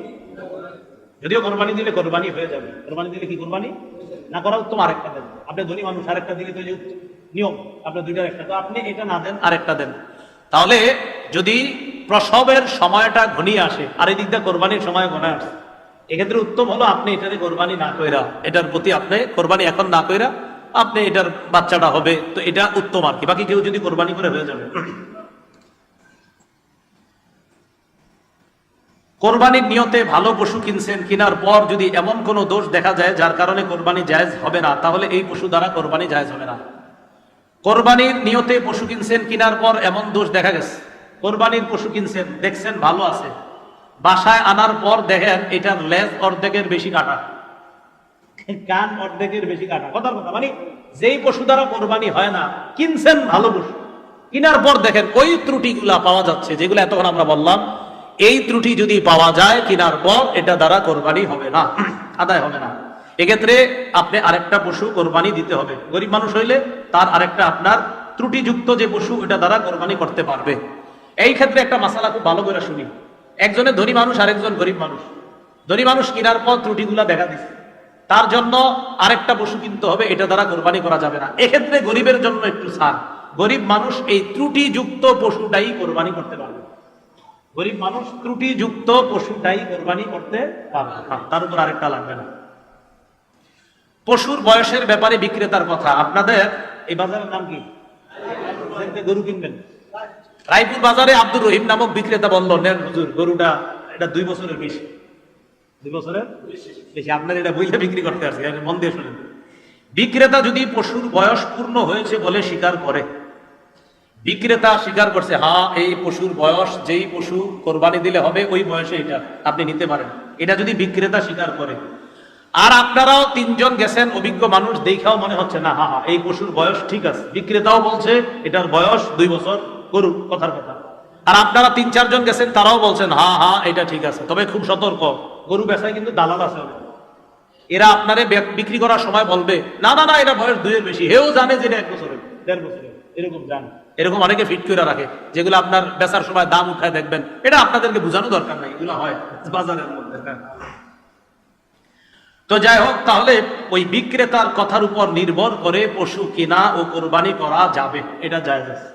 যদিও কোরবানি দিলে কোরবানি হয়ে যাবে, কোরবানি দিলে কি কোরবানি না করা উত্তম। আরেকটা দেন, আপনি ধনী মানুষ, আরেকটা দিলে তো নিয়ম, আপনার দুইটার একটা, তো আপনি এটা না দেন আরেকটা দেন। তাহলে যদি প্রসবের সময়টা ঘনিয়ে আসে আর এই দিকটা কোরবানির সময় ঘনে আসে, এক্ষেত্রে উত্তম হলো আপনি এটাতে কোরবানি না কইরা, এটার প্রতি আপনি কোরবানি এখন না কইরা আপনি এটার বাচ্চাটা হবে, তো এটা উত্তম আর কি। বাকি কেউ যদি কোরবানি করে হয়ে যাবে। কোরবানির নিয়তে ভালো পশু কিনছেন, কেনার পর যদি এমন কোনো দোষ দেখা যায় যার কারণে কোরবানি জায়েজ হবে না, তাহলে এই পশু দ্বারা কোরবানি জায়েজ হবে না। কোরবানির নিয়তে পশু কিনছেন, কেনার পর এমন দোষ দেখা গেছে, কোরবানির পশু কিনছেন, দেখছেন ভালো আছে, বাসায় আনার পর দেখেন এটার লেজ অর্ধেকের বেশি কাটা, কান অর্ধেকের বেশি কাটা। কথার কথা মানে যেই পশু দ্বারা কোরবানি হয় না, কিনছেন ভালো পশু, কেনার পর দেখেন ওই ত্রুটিগুলা পাওয়া যাচ্ছে যেগুলো এতক্ষণ আমরা বললাম, এই ত্রুটি যদি পাওয়া যায় কেনার পর, এটা দ্বারা কোরবানি হবে না, আদায় হবে না। এক্ষেত্রে আপনি আরেকটা পশু কোরবানি দিতে হবে। গরিব মানুষ হইলে তার আরেকটা আপনার ত্রুটিযুক্ত যে পশু, এটা দ্বারা কোরবানি করতে পারবে। এই ক্ষেত্রে একটা মাসালা খুব ভালো করে শুনি। একজনের ধনী মানুষ, আরেকজন গরিব মানুষ। ধনী মানুষ কেনার পর ত্রুটিগুলা দেখা দিচ্ছে, তার জন্য আরেকটা পশু কিনতে হবে, এটা দ্বারা কোরবানি করা যাবে না। এক্ষেত্রে গরিবের জন্য একটু ছাড়, গরিব মানুষ এই ত্রুটিযুক্ত পশুটাই কোরবানি করতে পারবে। গরিব মানুষ ত্রুটিযুক্ত পশুটাই কোরবানি করতে পারবে, তার উপর আরেকটা লাগবে না। পশুর বয়সের ব্যাপারে বিক্রেতার কথা, আপনাদের এই বাজারের নাম কি? গরু কিনবেন, রায়পুর বাজারে আব্দুর রহিম নামক বিক্রেতা বলল, নেন হুজুর গরুটা, এটা 2 বছরের বেশি, 2 বছরের বেশি, আপনার এটা বইলে বিক্রি করতে আসছে। মন দিয়ে শুনেন, বিক্রেতা যদি পশুর বয়স পূর্ণ হয়েছে বলে স্বীকার করে, বিক্রেতা স্বীকার করছে হ্যাঁ এই পশুর বয়স, যেই পশু কোরবানি দিলে হবে ওই বয়সে এটা আপনি নিতে পারেন, এটা যদি বিক্রেতা স্বীকার করে, আর আপনারাও 3 জন গেছেন অভিজ্ঞ মানুষ, দেখাও মনে হচ্ছে না হ্যাঁ এই পশুর বয়স ঠিক আছে, বিক্রেতাও বলছে এটার বয়স 2 বছর গরু, কথার কথা, আর আপনারা 3-4 জন গেছেন, তারাও বলছেন হ্যাঁ এটা ঠিক আছে, তবে খুব সতর্ক, গরু বেচায় কিন্তু দালাল আছে, এরা আপনারে বিক্রি করার সময় বলবে না না না এটা বয়স 2 এর বেশি, হেও জানে যে এটা 1 বছরের 1.5 বছরের, এরকম জানে, এরকম অনেকে ফিট করে রাখে, যেগুলো আপনার বেচার সময় দাম উঠায় দেখবেন, এটা আপনাদেরকে বোঝানো দরকার নাই, এগুলো হয় বাজারের মধ্যে। তো যাই হোক, তাহলে ওই বিক্রেতার কথার উপর নির্ভর করে পশু কেনা ও কোরবানি করা যাবে, এটা জায়েজ আছে।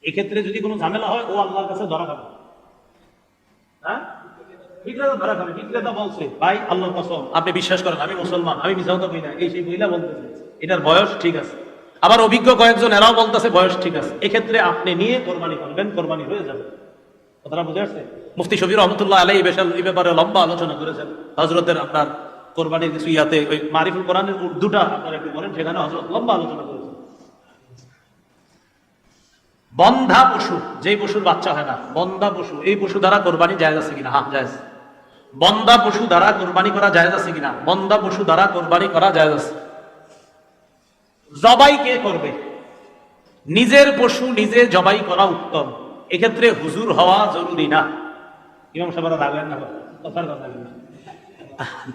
এক্ষেত্রে যদি কোনো ঝামেলা হয়, ও আল্লাহর কাছে ধরা খাবে। হ্যাঁ, বিক্রেতা ধরা খাবে। বিক্রেতা বলছে ভাই আল্লাহর কসম আপনি বিশ্বাস করেন আমি মুসলমান, আমি মিছাও তো কই না, এই সেই মহিলা বলতেছে এটার বয়স ঠিক আছে, আবার অভিজ্ঞ কয়েকজন এরাও বলতেছে বয়স ঠিক আছে, এক্ষেত্রে আপনি নিয়ে কোরবানি করবেন, কোরবানি হয়ে যাবে। কথাটা বুঝে আসছে? মুফতি শফি রহমতুল্লাহ আলাইহি এই ব্যাপারে লম্বা আলোচনা করেছেন। হযরতের আপনার কোরবানির কিছু ইয়াতে ওই মারিফুল কোরআনের উর্দুটা আপনারা একটু বলেন, সেখানে হযরত লম্বা আলোচনা করেছেন। বন্ধা পশু, যেই পশুর বাচ্চা হয় না, বন্ধা পশু, এই পশু দ্বারা কোরবানি জায়েজ আছে কিনা? হ্যাঁ জায়েজ। বন্ধা পশু দ্বারা কোরবানি করা জায়েজ আছে কিনা? বন্ধা পশু দ্বারা কোরবানি করা জায়েজ আছে। জবাই কে করবে? নিজের পশু নিজে জবাই করা উত্তম, এক্ষেত্রে হুজুর হওয়া জরুরি না। ইমাম সাহেবরা রাখবেন না, কথার কথা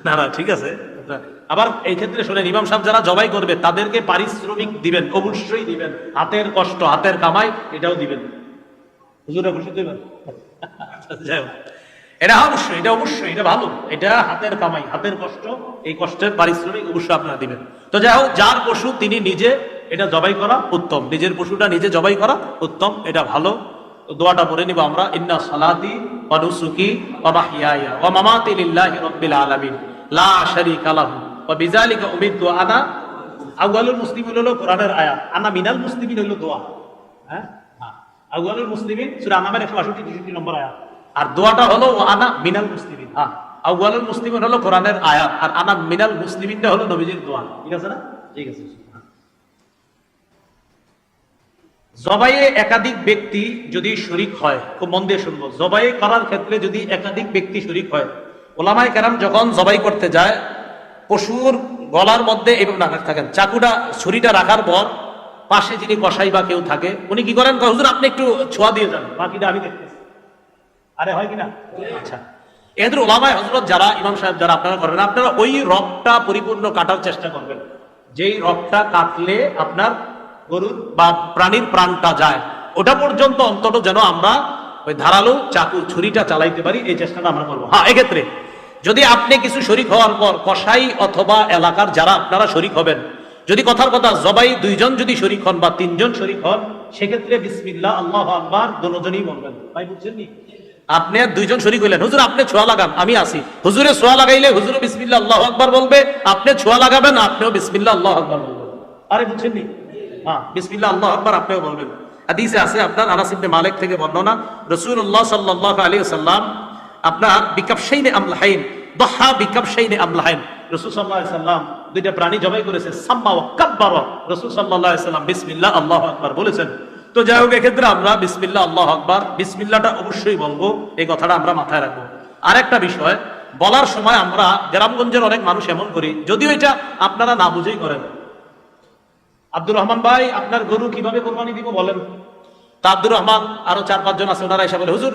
না না ঠিক আছে। আবার এই ক্ষেত্রে শোনেন, ইমাম সাহেব যারা জবাই করবে তাদেরকে পারিশ্রমিক দিবেন, অবশ্যই দিবেন, হাতের কষ্ট হাতের কামাই এটাও দিবেন। হুজুরা খুশি দিবেন, যাই হোক এটা অবশ্যই, এটা অবশ্যই, এটা ভালো, এটা হাতের কামাই হাতের কষ্ট, এই কষ্টের পারিশ্রমিক অবশ্যই আপনারা দিবেন। তো যাই হোক, যার পশু তিনি নিজে এটা জবাই করা উত্তম, নিজের পশুটা নিজে জবাই করা উত্তম, এটা ভালো। দোয়াটা পড়ে নিব আমরা, ইন্না সালাতি ওয়া নুসুকি ওয়া মাহইয়ায়া ওয়া মামাতি লিল্লাহি রাব্বিল আলামিন লা শারীকা লাহু ওয়া বিযালিকা উমিরতু আনা আউয়ালুল মুসলিমিন, হলো কোরআনের আয়াত, আনা মিনাল মুসলিমিন হলো দোয়া। হ্যাঁ, আউয়ালুল মুসলিমিন সূরা আনামের 168 নম্বর আয়াত, আর দোয়াটা হলো আনা মিনাল মুসলিমিন। হ্যাঁ, আউয়ালুল মুসলিমিন হলো কোরআনের আয়াত, আর আনা মিনাল মুসলিমিনটা হলো নবীজির দোয়া। ঠিক আছে না? ঠিক আছে। জবাইয়ে একাধিক ব্যক্তি যদি শরীক হয়, খুব মন দিয়ে শুনবো, জবাই করার ক্ষেত্রে যদি একাধিক ব্যক্তি শরীক হয়, ওলামায়ে কেরাম যখন জবাই করতে যায় পশুর গলার মধ্যে এইভাবে না থাকেন, চাকুটা ছুরিটা রাখার পর পাশে যিনি কসাই বা কেউ থাকে উনি কি করেন, হুজুর আপনি একটু ছোঁয়া দিয়ে যান, বাকিটা আমি দেখতেছি। আরে হয় কিনা? আচ্ছা, এদের ওলামায়ে হযরত যারা, ইমাম সাহেব যারা আপনারা করেন, আপনারা ওই রগটা পরিপূর্ণ কাটার চেষ্টা করবেন, যেই রগটা কাটলে আপনার গরুর বা প্রাণীর প্রাণটা যায়, ওটা পর্যন্ত অন্তত যেন আমরা ওই ধারালো চাকু ছুরিটা চালাইতে পারি, এই চেষ্টাটা আমরা করবো। হ্যাঁ, এক্ষেত্রে যদি আপনি কিছু শরীক হওয়ার পর কসাই অথবা এলাকার যারা আপনারা শরীক হবেন, যদি কথার কথা জবাই দুইজন যদি শরীক হন বা তিনজন শরীক হন, সেক্ষেত্রে বিসমিল্লাহ আল্লাহু আকবার দুজনই বলবেন। ভাই বুঝছেন নি? আপনি দুইজন শরীক হইলেন, হুজুর আপনি ছোঁয়া লাগান, আমি আসি, হুজুরে ছোঁয়া লাগাইলে হুজুরে বিসমিল্লাহ আল্লাহু আকবার বলবে, আপনি ছোঁয়া লাগাবেন, আপনিও বিসমিল্লাহ আল্লাহু আকবার বলবেন। আরে বুঝছেন নি? হ্যাঁ, বিসমিল্লাহ আল্লাহু আকবার আপনিও বলবেন। হাদিসে আছে আপনার আনাস ইবনে মালিক থেকে বর্ণনা, রাসূলুল্লাহ সাল্লাল্লাহু আলাইহি ওয়াসাল্লাম আপনার বিকাবশাইনে আমলাহাইন, দহা বিকাবশাইনে আমলাহাইন, রাসূল সাল্লাল্লাহু আলাইহি ওয়াসাল্লাম দুইটা প্রাণী জবাই করেছে, সাম্মা ওয়া কাব্বারা, রাসূল সাল্লাল্লাহু আলাইহি ওয়াসাল্লাম বিসমিল্লাহ আল্লাহু আকবার বলেছেন। তো যাই হোক, এক্ষেত্রে আমরা বিসমিল্লাহ আল্লাহু আকবার, বিসমিল্লাহটা অবশ্যই বলবো, এই কথাটা আমরা মাথায় রাখবো। আরেকটা বিষয়, বলার সময় আমরা গ্রামগঞ্জের অনেক মানুষ এমন করি, যদিও এটা আপনারা না বুঝেই করেন। আব্দুর রহমান ভাই, আপনার গরু কিভাবে কোরবানি দিব বলেন। তা আব্দুর রহমান আরো 4-5 জন আছে, ওনারা এসে বলে, হুজুর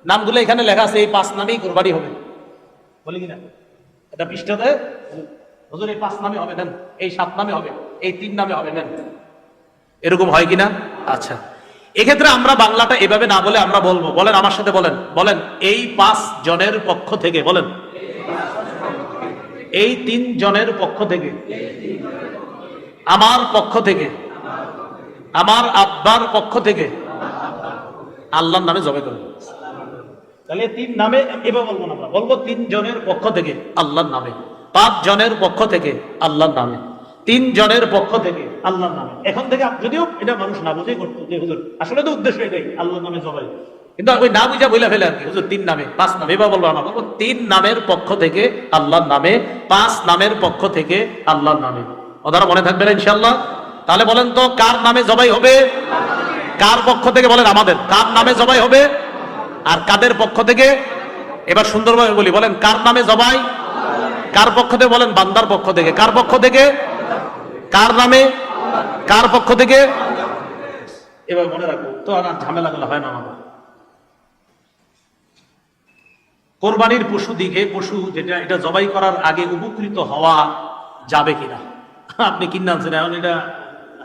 নামগুলো এখানে লেখা আছে, এই 5 নামেই কোরবানি হবে, বলি কিনা এটা পৃষ্ঠাতে, হুজুর এই 5 নামে হবে নেন, এই 7 নামে হবে, এই 3 নামে হবে নেন, এরকম হয় কিনা? আচ্ছা, এক্ষেত্রে আমরা বাংলাটা এভাবে না বলে আমরা বলবো, বলেন আমার সাথে বলেন, বলেন এই 5 জনের পক্ষ থেকে, বলেন এই 3 জনের পক্ষ থেকে, আমার পক্ষ থেকে, আমার আব্বার পক্ষ থেকে আল্লাহর নামে জবাই করব। তাহলে 3 নামে এভাবে বলবো না, আমরা বলবো 3 জনের পক্ষ থেকে আল্লাহর নামে, 5 জনের পক্ষ থেকে আল্লাহর নামে, 3 জনের পক্ষ থেকে আল্লাহর নামে। এখন থেকে যদিও এটা মানুষ না বুঝেই করতো যে হুজুর আসলে তো উদ্দেশ্য এটাই, আল্লাহর নামে জবাই, কিন্তু ওই না বুঝা বইলা ফেলে আর কি, হুজুর 3 নামে 5 নামে এভাবে বলবো না, বলবো 3 নামের পক্ষ থেকে আল্লাহর নামে, 5 নামের পক্ষ থেকে আল্লাহর নামে। ওনারা মনে থাকবে না ইনশাআল্লাহ? তাহলে বলেন তো কার নামে জবাই হবে? কার পক্ষ থেকে? বলেন আমাদের। কার নামে জবাই হবে আর কাদের পক্ষ থেকে? এবার সুন্দরভাবে বলি, বলেন কার নামে জবাই, কার পক্ষ থেকে? বলেন বান্দার পক্ষ থেকে। কার পক্ষ থেকে? কার নামে, কার পক্ষ থেকে? এবার মনে রাখবো তো, আর ঝামেলা গুলো হয় না আমাদের। কোরবানির পশু দিকে, পশু যেটা, এটা জবাই করার আগে উপকৃত হওয়া যাবে কিনা? আপনি কিনে আনছেন, এখন এটা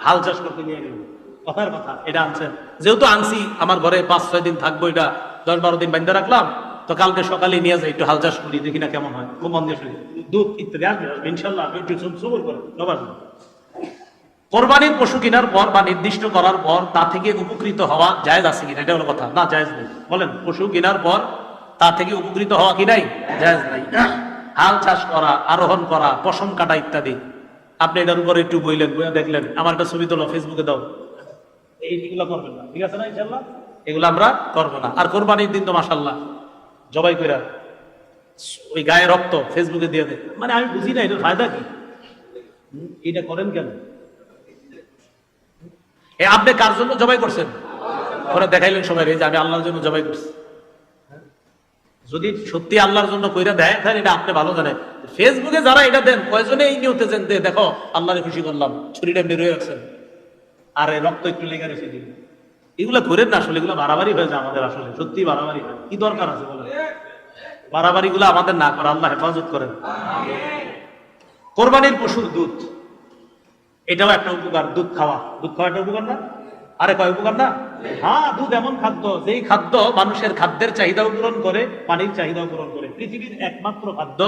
হাল চাষ করতে নিয়ে গেলেন, কথার কথা এটা আনছেন, যেহেতু আনছি আমার ঘরে 5-6 দিন থাকবো, এটা 10-12 দিন বান্ধা রাখলাম, তো কালকে সকালে নিয়ে যাই, একটু হাল চাষ করি, দেখি না কেমন হয়, খুব মন দিয়ে শুনি, দুধ ইত্যাদি আসবে ইনশাল্লাহ, একটু সবর করে সবার। কোরবানির পশু কেনার পর বা নির্দিষ্ট করার পর তা থেকে উপকৃত হওয়া জায়েজ আছে কিনা, এটা হলো কথা। না, জায়েজ নেই। বলেন পশু কেনার পর তা থেকে উপকৃত হওয়া কি নাই? জায়েজ নাই। হাল চাষ করা, আরোহণ করা, পশম কাটা ইত্যাদি, আপনি এটার উপরে একটু বইলেন, বইয়া দেখলেন, আমার একটা ছবি তোলো, ফেসবুকে দাও, এইগুলো করবেন না, ঠিক আছে না? ইনশাআল্লাহ এগুলো আমরা করবো না। আর কোরবানির দিন তো মাশাআল্লাহ জবাই কইরা ওই গায়ে রক্ত ফেসবুকে দিয়ে দেয়, মানে আমি বুঝি না এটার ফায়দা কি, এটা করেন কেন? আপনি কার জন্য জবাই করছেন? ওরা দেখাইলেন সবাই যে আমি আল্লাহর জন্য জবাই করছি। যদি সত্যি আল্লাহর জন্য কইরা দেয় তাহলে এটা আপনি ভালো জানেন। ফেসবুকে যারা এটা দেন, কয়জনে এই নিয়তে দেন, দেখো আল্লাহরে খুশি করলাম, ছুরিটা বের হয়ে গেছেন, আর রক্ত একটু লেগে রেখে দিন, এগুলো করেন না। আসলে এগুলো বাড়াবাড়ি হয়ে যায় আমাদের, আসলে সত্যি বাড়াবাড়ি হয়। কি দরকার আছে বলেন? বাড়াবাড়ি গুলো আমাদের না করা, আল্লাহ হেফাজত করেন। কোরবানির পশুর দুধ, এটাও একটা উপকার। দুধ খাওয়া, দুধ খাওয়া একটা উপকার না? আরে কয় উপকার না? হ্যাঁ, দুধ এমন খাদ্য, যেই খাদ্য মানুষের খাদ্যের চাহিদাও পূরণ করে, পানির চাহিদাও পূরণ করে। পৃথিবীর একমাত্র খাদ্য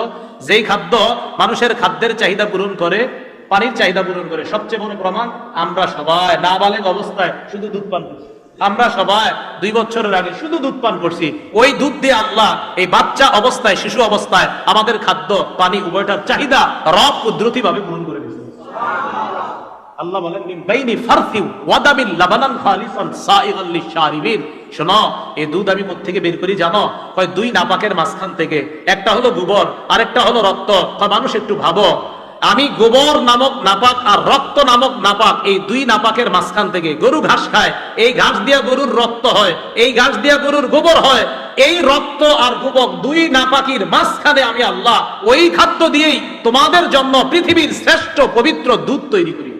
যেই খাদ্য মানুষের খাদ্যের চাহিদা পূরণ করে, পানির চাহিদা পূরণ করে। সবচেয়ে বড় প্রমাণ, আমরা সবাই নাবালেগ অবস্থায় শুধু দুধ পান করছি। আমরা সবাই 2 বছরের আগে শুধু দুধ পান করছি। ওই দুধ দিয়ে আল্লাহ এই বাচ্চা অবস্থায়, শিশু অবস্থায় আমাদের খাদ্য, পানি উভয়টার চাহিদা রব কুদরতি ভাবে পূরণ করে দিয়েছে। আল্লাহ বলেন মিন বাইনি ফারসিউ ওয়া দামিন লাবানান খালিসান সাইগাল লিশারিবিন। শোনো, এই দুধ আমি কোথা থেকে বের করি জানো? কয় 2 নাপাকের মাঝখান থেকে। একটা হলো গোবর, আরেকটা হলো রক্ত। কয় মানুষ একটু ভাবো, আমি গোবর নামক নাপাক আর রক্ত নামক নাপাক, এই দুই নাপাকের মাঝখান থেকে গরু ঘাস খায়, এই ঘাস দিয়া গরুর রক্ত হয়, এই ঘাস দিয়া গরুর গোবর হয়, এই রক্ত আর গোবর দুই নাপাকির মাঝখানে আমি আল্লাহ ওই খাদ্য দিয়েই তোমাদের জন্য পৃথিবীর শ্রেষ্ঠ পবিত্র দুধ তৈরি করি।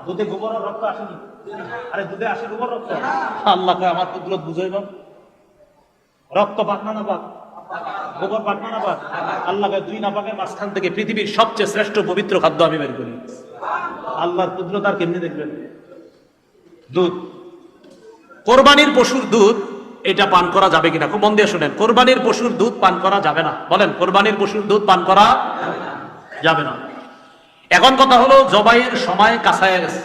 দুধে গোবর আর রক্ত আসেনি? আরে দুধে আসে গোবর রক্ত। আল্লাহকে আমার কুদরত বুঝাইব, রক্ত পাক না পাক, গোবর পাক না পাক, আল্লাহকে দুই নাপাকের মাঝখান থেকে পৃথিবীর সবচেয়ে শ্রেষ্ঠ পবিত্র খাদ্য আমি বের করি। আল্লাহর কুদরত আর কেমনি দেখবেন? দুধ, কোরবানির পশুর দুধ, এটা পান করা যাবে কিনা খুব মন দিয়ে শুনেন। কোরবানির পশুর দুধ পান করা যাবে না। বলেন, কোরবানির পশুর দুধ পান করা যাবে না। এখন কথা হলো, জবাইয়ের সময় কাছায় গেছে,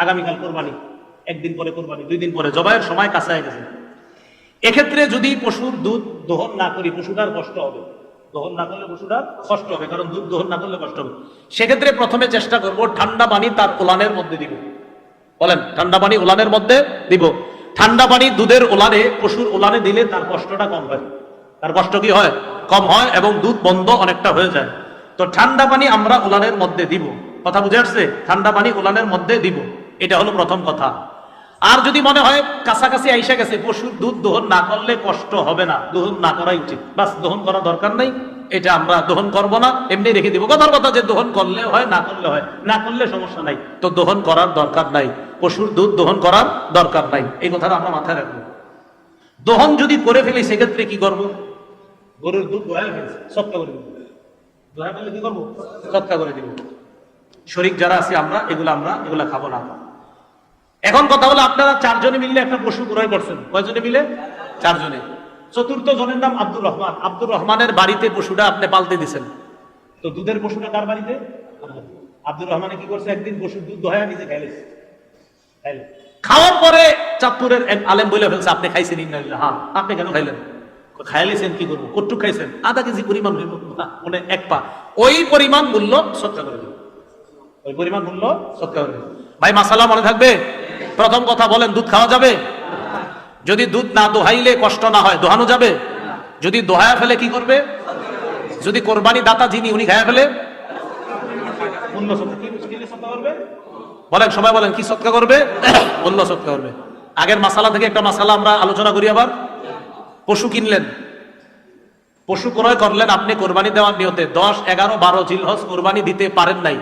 আগামীকাল কোরবানি, একদিন পরে কোরবানি, 2 দিন পরে জবাইয়ের সময় কাছায় গেছে। এক্ষেত্রে যদি পশুর দুধ দহন না করি, পশুটার কষ্ট হবে। দহন না করলে পশুটার কষ্ট হবে, কারণ দুধ দহন না করলে কষ্ট হবে। সেক্ষেত্রে প্রথমে চেষ্টা করব ঠান্ডা পানি তার ওলানের মধ্যে দিব। বলেন, ঠান্ডা পানি ওলানের মধ্যে দিব। ঠান্ডা পানি দুধের ওলানে, পশুর ওলানে দিলে তার কষ্টটা কম হয়। তার কষ্ট কি হয়? কম হয়, এবং দুধ বন্ধ অনেকটা হয়ে যায়। তো ঠান্ডা পানি আমরা ওলানের মধ্যে দিব। কথা বুঝে আসছে? ঠান্ডা পানি ওলানের মধ্যে দিব, এটা হলো প্রথম কথা। আর যদি মনে হয় কাছাকাছি আইসা গেছে, পশুর দুধ দহন না করলে কষ্ট হবে না, দহন না করাই উচিত, বাস দহন করা দরকার নাই, এটা আমরা দহন করব না, এমনি রেখে দিব। কথার কথা যে দহন করলে হয়, না করলে হয়, না করলে সমস্যা নাই, তো দহন করার দরকার নাই, পশুর দুধ দহন করার দরকার নাই, এই কথাটা আমরা মাথায় রাখবো। দহন যদি করে ফেলি সেক্ষেত্রে কি করব? গরুর দুধ দোহায় ফেলছে, সৎকা করে দিব। দোহায় ফেললে কি করবো? সৎকা করে দিব। শরীক যারা আছে আমরা এগুলা খাবো না। এখন কথা হলো, আপনারা 4 জনে মিললে একটা পশু ক্রয় করছেন। কয়জনে মিলে? 4 জনে। চতুর্থ জনের নাম আব্দুর রহমান। আব্দুর রহমানের বাড়িতে পশুটা আপনি পালতে দিচ্ছেন। তো দুধের পশুটা কার বাড়িতে? আব্দুর রহমানে কি করছে, একদিন পশুর দুধ দহায়া নিজে খাইলেছে। খাওয়ার পরে চাঁদপুরের এক আলেম বলে ফেলছে, আপনি খাইছেন? হ্যাঁ। আপনি কেন খাইলেন? খাইলেছেন কি করবো? কটুক খাইছেন? আধা কেজি পরিমাণ হইব, মানে 1 পা। ওই পরিমাণ মূল্য সৎকা করে দেব, ওই পরিমাণ মূল্য সৎকা করে দেব। ভাই মাসালা মনে থাকবে? প্রথম কথা বলেন, দুধ খাওয়া যাবে? যদি দুধ না দোহাইলে কষ্ট না হয়, দোহানো যাবে? যদি দোহায়া ফেলে কি করবে? যদি কোরবানি দাতা যিনি উনি খায়া ফেলে, বলেন সবাই বলেন, কি সৎকা করবে? মূল্য সৎকা করবে। আগের মাসালা থেকে একটা মাসালা আমরা আলোচনা করি আবার। পশু কিনলেন, পশু ক্রয় করলেন আপনি কোরবানি দেওয়ার নিয়তে, 10, 11, 12 জিলহজ কোরবানি দিতে পারেন নাই।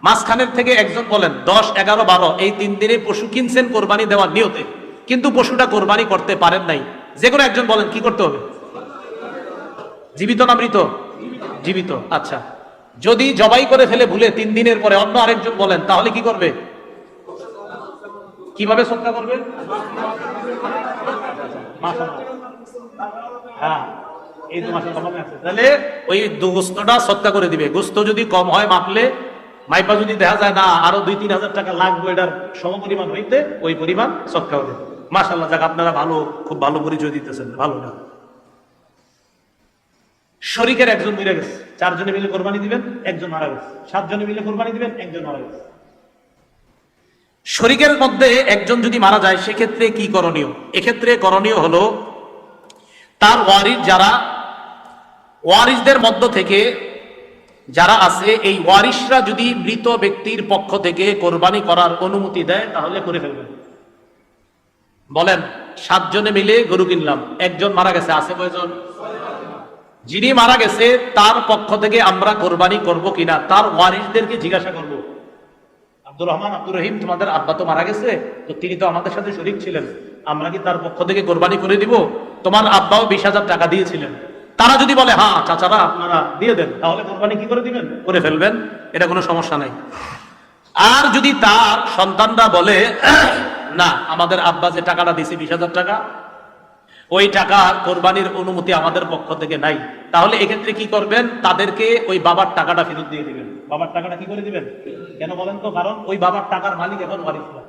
মাঝখানের থেকে একজন বলেন 10, 11, 12 এই 3 দিনে পশু কিনছেন কোরবানি দেওয়ার নিয়তে, কিন্তু পশুটা কোরবানি করতে পারেন নাই। যে কোনো একজন বলেন কি করতে হবে? জীবিত না মৃত? জীবিত। আচ্ছা, যদি জবাই করে ফেলে ভুলে 3 দিনের পরে অন্য আরেকজন বলেন, তাহলে কি করবে? কিভাবে সৎকা করবে? হ্যাঁ, এই তো মাসে কমে আছে, তাহলে ওই গোস্তটা সৎকা করে দিবে। গোস্ত যদি কম হয়, মাপলে মাইপা যদি দেখা যায় না আরো 2-3 হাজার টাকা লাগবে এটার সমপরিমাণ হইতে, ওই পরিমাণ সৎকা হবে। মাশাআল্লাহ, যাক আপনারা ভালো, খুব ভালো পরিচয় দিতেছেন, ভালো না। শরীকের একজন মরে গেছে, 4 জনে মিলে কোরবানি দিবেন, একজন মারা গেছে। 7 জনে মিলে কোরবানি দিবেন, একজন মারা গেছে। শরীকের মধ্যে একজন যদি মারা যায়, সেক্ষেত্রে কি করণীয়? এক্ষেত্রে করণীয় হলো, তার ওয়ারিস যারা, ওয়ারিসদের মধ্য থেকে যারা আছে, এই ওয়ারিসরা যদি মৃত ব্যক্তির পক্ষ থেকে কোরবানি করার অনুমতি দেয়, তাহলে করে ফেলবেন। বলেন, 7 জনে মিলে গরু কিনলাম, একজন মারা গেছে, আছে কয়জন? যিনি মারা গেছে তার পক্ষ থেকে আমরা কোরবানি করব কিনা, তার ওয়ারিসদেরকে জিজ্ঞাসা করব। আব্দুর রহমান, আব্দুর রহিম, তোমাদের আব্বা তো মারা গেছে, তো তিনি তো আমাদের সাথে শরীক ছিলেন, আমরা কি তার পক্ষ থেকে কোরবানি করে দিব? তোমার আব্বাও 20,000 টাকা দিয়েছিলেন। তারা যদি বলে হ্যাঁ চাচারা আপনারা দিয়ে দেন, তাহলে কোরবানি কি করে দিবেন? করে ফেলবেন, এটা কোনো সমস্যা নাই। আর যদি তার সন্তানরা বলে না, আমাদের আব্বা যে টাকাটা দিয়েছে 20,000 টাকা, ওই টাকা কোরবানির অনুমতি আমাদের পক্ষ থেকে নাই, তাহলে এক্ষেত্রে কি করবেন? তাদেরকে ওই বাবার টাকাটা ফেরত দিয়ে দিবেন। বাবার টাকাটা কি করে দিবেন? কেন বলেন তো? কারণ ওই বাবার টাকার মালিক এখন ওয়ারিসরা।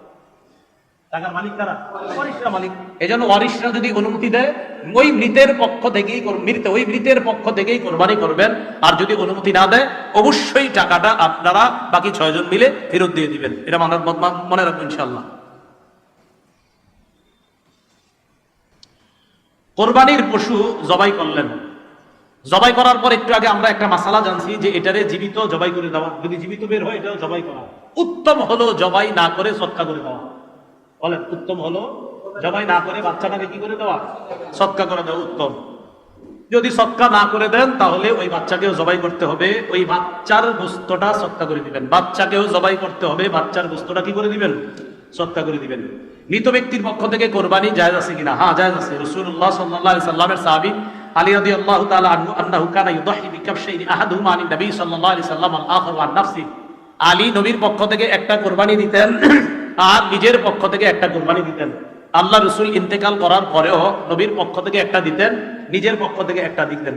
টাকার মালিক কারা? ওয়ারিসরা মালিক। এজন্য ওয়ারিসরা যদি অনুমতি দেয়, ওই মৃতের পক্ষ থেকেই মৃতের পক্ষ থেকেই কোরবানি করবেন। আর যদি অনুমতি না দেয়, অবশ্যই টাকাটা আপনারা বাকি 6 জন মিলে ফেরত দিয়ে দিবেন। এটা মনে রাখবেন ইনশাআল্লাহ। কোরবানির পশু জবাই করলেন, জবাই করার পর একটু আগে আমরা একটা মাসালা জানছি যে এটারে জীবিত জবাই করে দেওয়া, যদি জীবিত বের হয় এটাও জবাই করা। উত্তম হলো জবাই না করে সৎকা করে দেওয়া। বলেন উত্তম হলো জবাই না করে বাচ্চাটাকে কি করে দেওয়া, সৎকা করে দেওয়া উত্তম। যদি সৎকা না করে দেন তাহলে ওই বাচ্চাকেও জবাই করতে হবে, ওই বাচ্চার গোশতটা সৎকা করে দিবেন। বাচ্চাকেও জবাই করতে হবে, বাচ্চার গোশতটা কি করে দিবেন, সৎকা করে দিবেন। মৃত ব্যক্তির পক্ষ থেকে কোরবানি জায়েজ আছে কিনা? হ্যাঁ জায়েজ আছে। রাসূলুল্লাহ সাল্লাল্লাহু আলাইহি সাল্লামের সাহাবী আলী রাদিয়াল্লাহু তাআলা আনহু আন্নাহু কানা ইউদাহি বিকাবশাইন আহাদুহুমা আনিন নবী সাল্লাল্লাহু আলাইহি সাল্লাম আল আখর আন নাফসি। আলী নবীর পক্ষ থেকে একটা কোরবানি দিতেন আর নিজের পক্ষ থেকে একটা কোরবানি দিতেন। আল্লাহ রাসূল ইন্তেকাল করার পরেও নবীর পক্ষ থেকে একটা দিতেন, নিজের পক্ষ থেকে একটা দিতেন।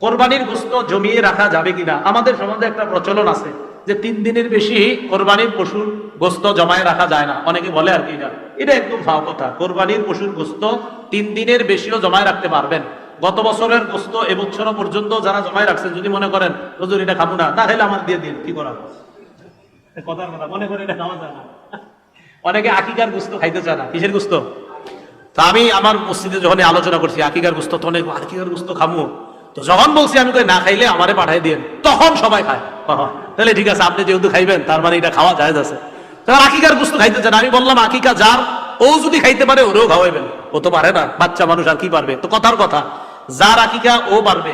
কোরবানির গোশত জমিয়ে রাখা যাবে কিনা? আমাদের সমাজে একটা প্রচলন আছে যে 3 দিনের বেশি কোরবানির পশুর গোশত জমায় রাখা যায় না। অনেকে বলে আর কি, এটা একদম ফাও কথা। কোরবানির পশুর গোশত 3 দিনের বেশিও জমায় রাখতে পারবেন। গত বছরের গোশত এবছর পর্যন্ত যারা জমায় রাখছেন, যদি মনে করেন হুজুর এটা খাবো না, না খেলে আমার দিয়ে দিন, কি করা কথার কথা, মনে করে এটা খাওয়া যায় না। অনেকে আকিকার গোশত খাইতে চায় না। কিসের গোশত? তা আমি আমার মসজিদে যখন আলোচনা করছি আকিকার গোশত, তো অনেক আকিকার গোশত খামু, তো যখন বলছি আমি না খাইলে আমারে পাঠাই দিন, তখন সবাই খায়। তাহলে ঠিক আছে, আপনি যেহেতু খাইবেন তার মানে এটা খাওয়া জায়েজ আছে। তাহলে আকিকার গোশত খাইতে চান, আমি বললাম আকিকা যার, ও যদি খাইতে পারে ওরেও খাওয়াইবেন। ও তো পারে না, বাচ্চা মানুষ আর কি পারবে? তো কথার কথা, যার আকিকা ও পারবে,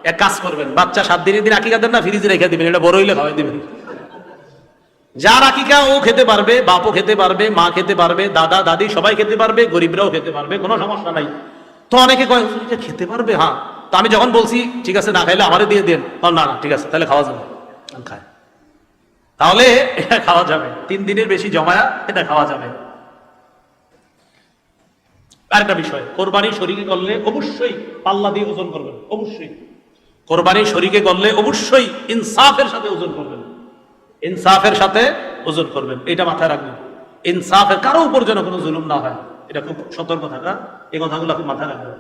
এক কাজ করবেন, বাচ্চা 7 দিনের দিন আকিকা দেন না, ফ্রিজে রেখে দিবেন, এটা বড় হইলে খাওয়াই দিবেন। যার আকিকা ও খেতে পারবে, বাপও খেতে পারবে, মা খেতে পারবে, দাদা দাদি সবাই খেতে পারবে, গরিবরাও খেতে পারবে, কোনো সমস্যা নাই। তো অনেকে কয় খেতে পারবে, হ্যাঁ। তো আমি যখন বলছি ঠিক আছে না খাইলে আমারে দিয়ে দেন, না না ঠিক আছে তাহলে খাওয়া যাবে, খায়, তাহলে এটা খাওয়া যাবে। 3 দিনের বেশি জমায়া এটা খাওয়া যাবে। আরেকটা বিষয়, কোরবানি শরীকে করলে অবশ্যই পাল্লা দিয়ে ওজন করবেন। অবশ্যই কোরবানি শরীকে করলে অবশ্যই ইনসাফের সাথে ওজন করবেন, ইনসাফের সাথে ওজন করবেন, এটা মাথায় রাখবেন। ইনসাফের, কারো উপর যেন কোনো জুলুম না হয়, এটা খুব সতর্ক থাকা, এই কথাগুলো খুব মাথায় রাখবেন।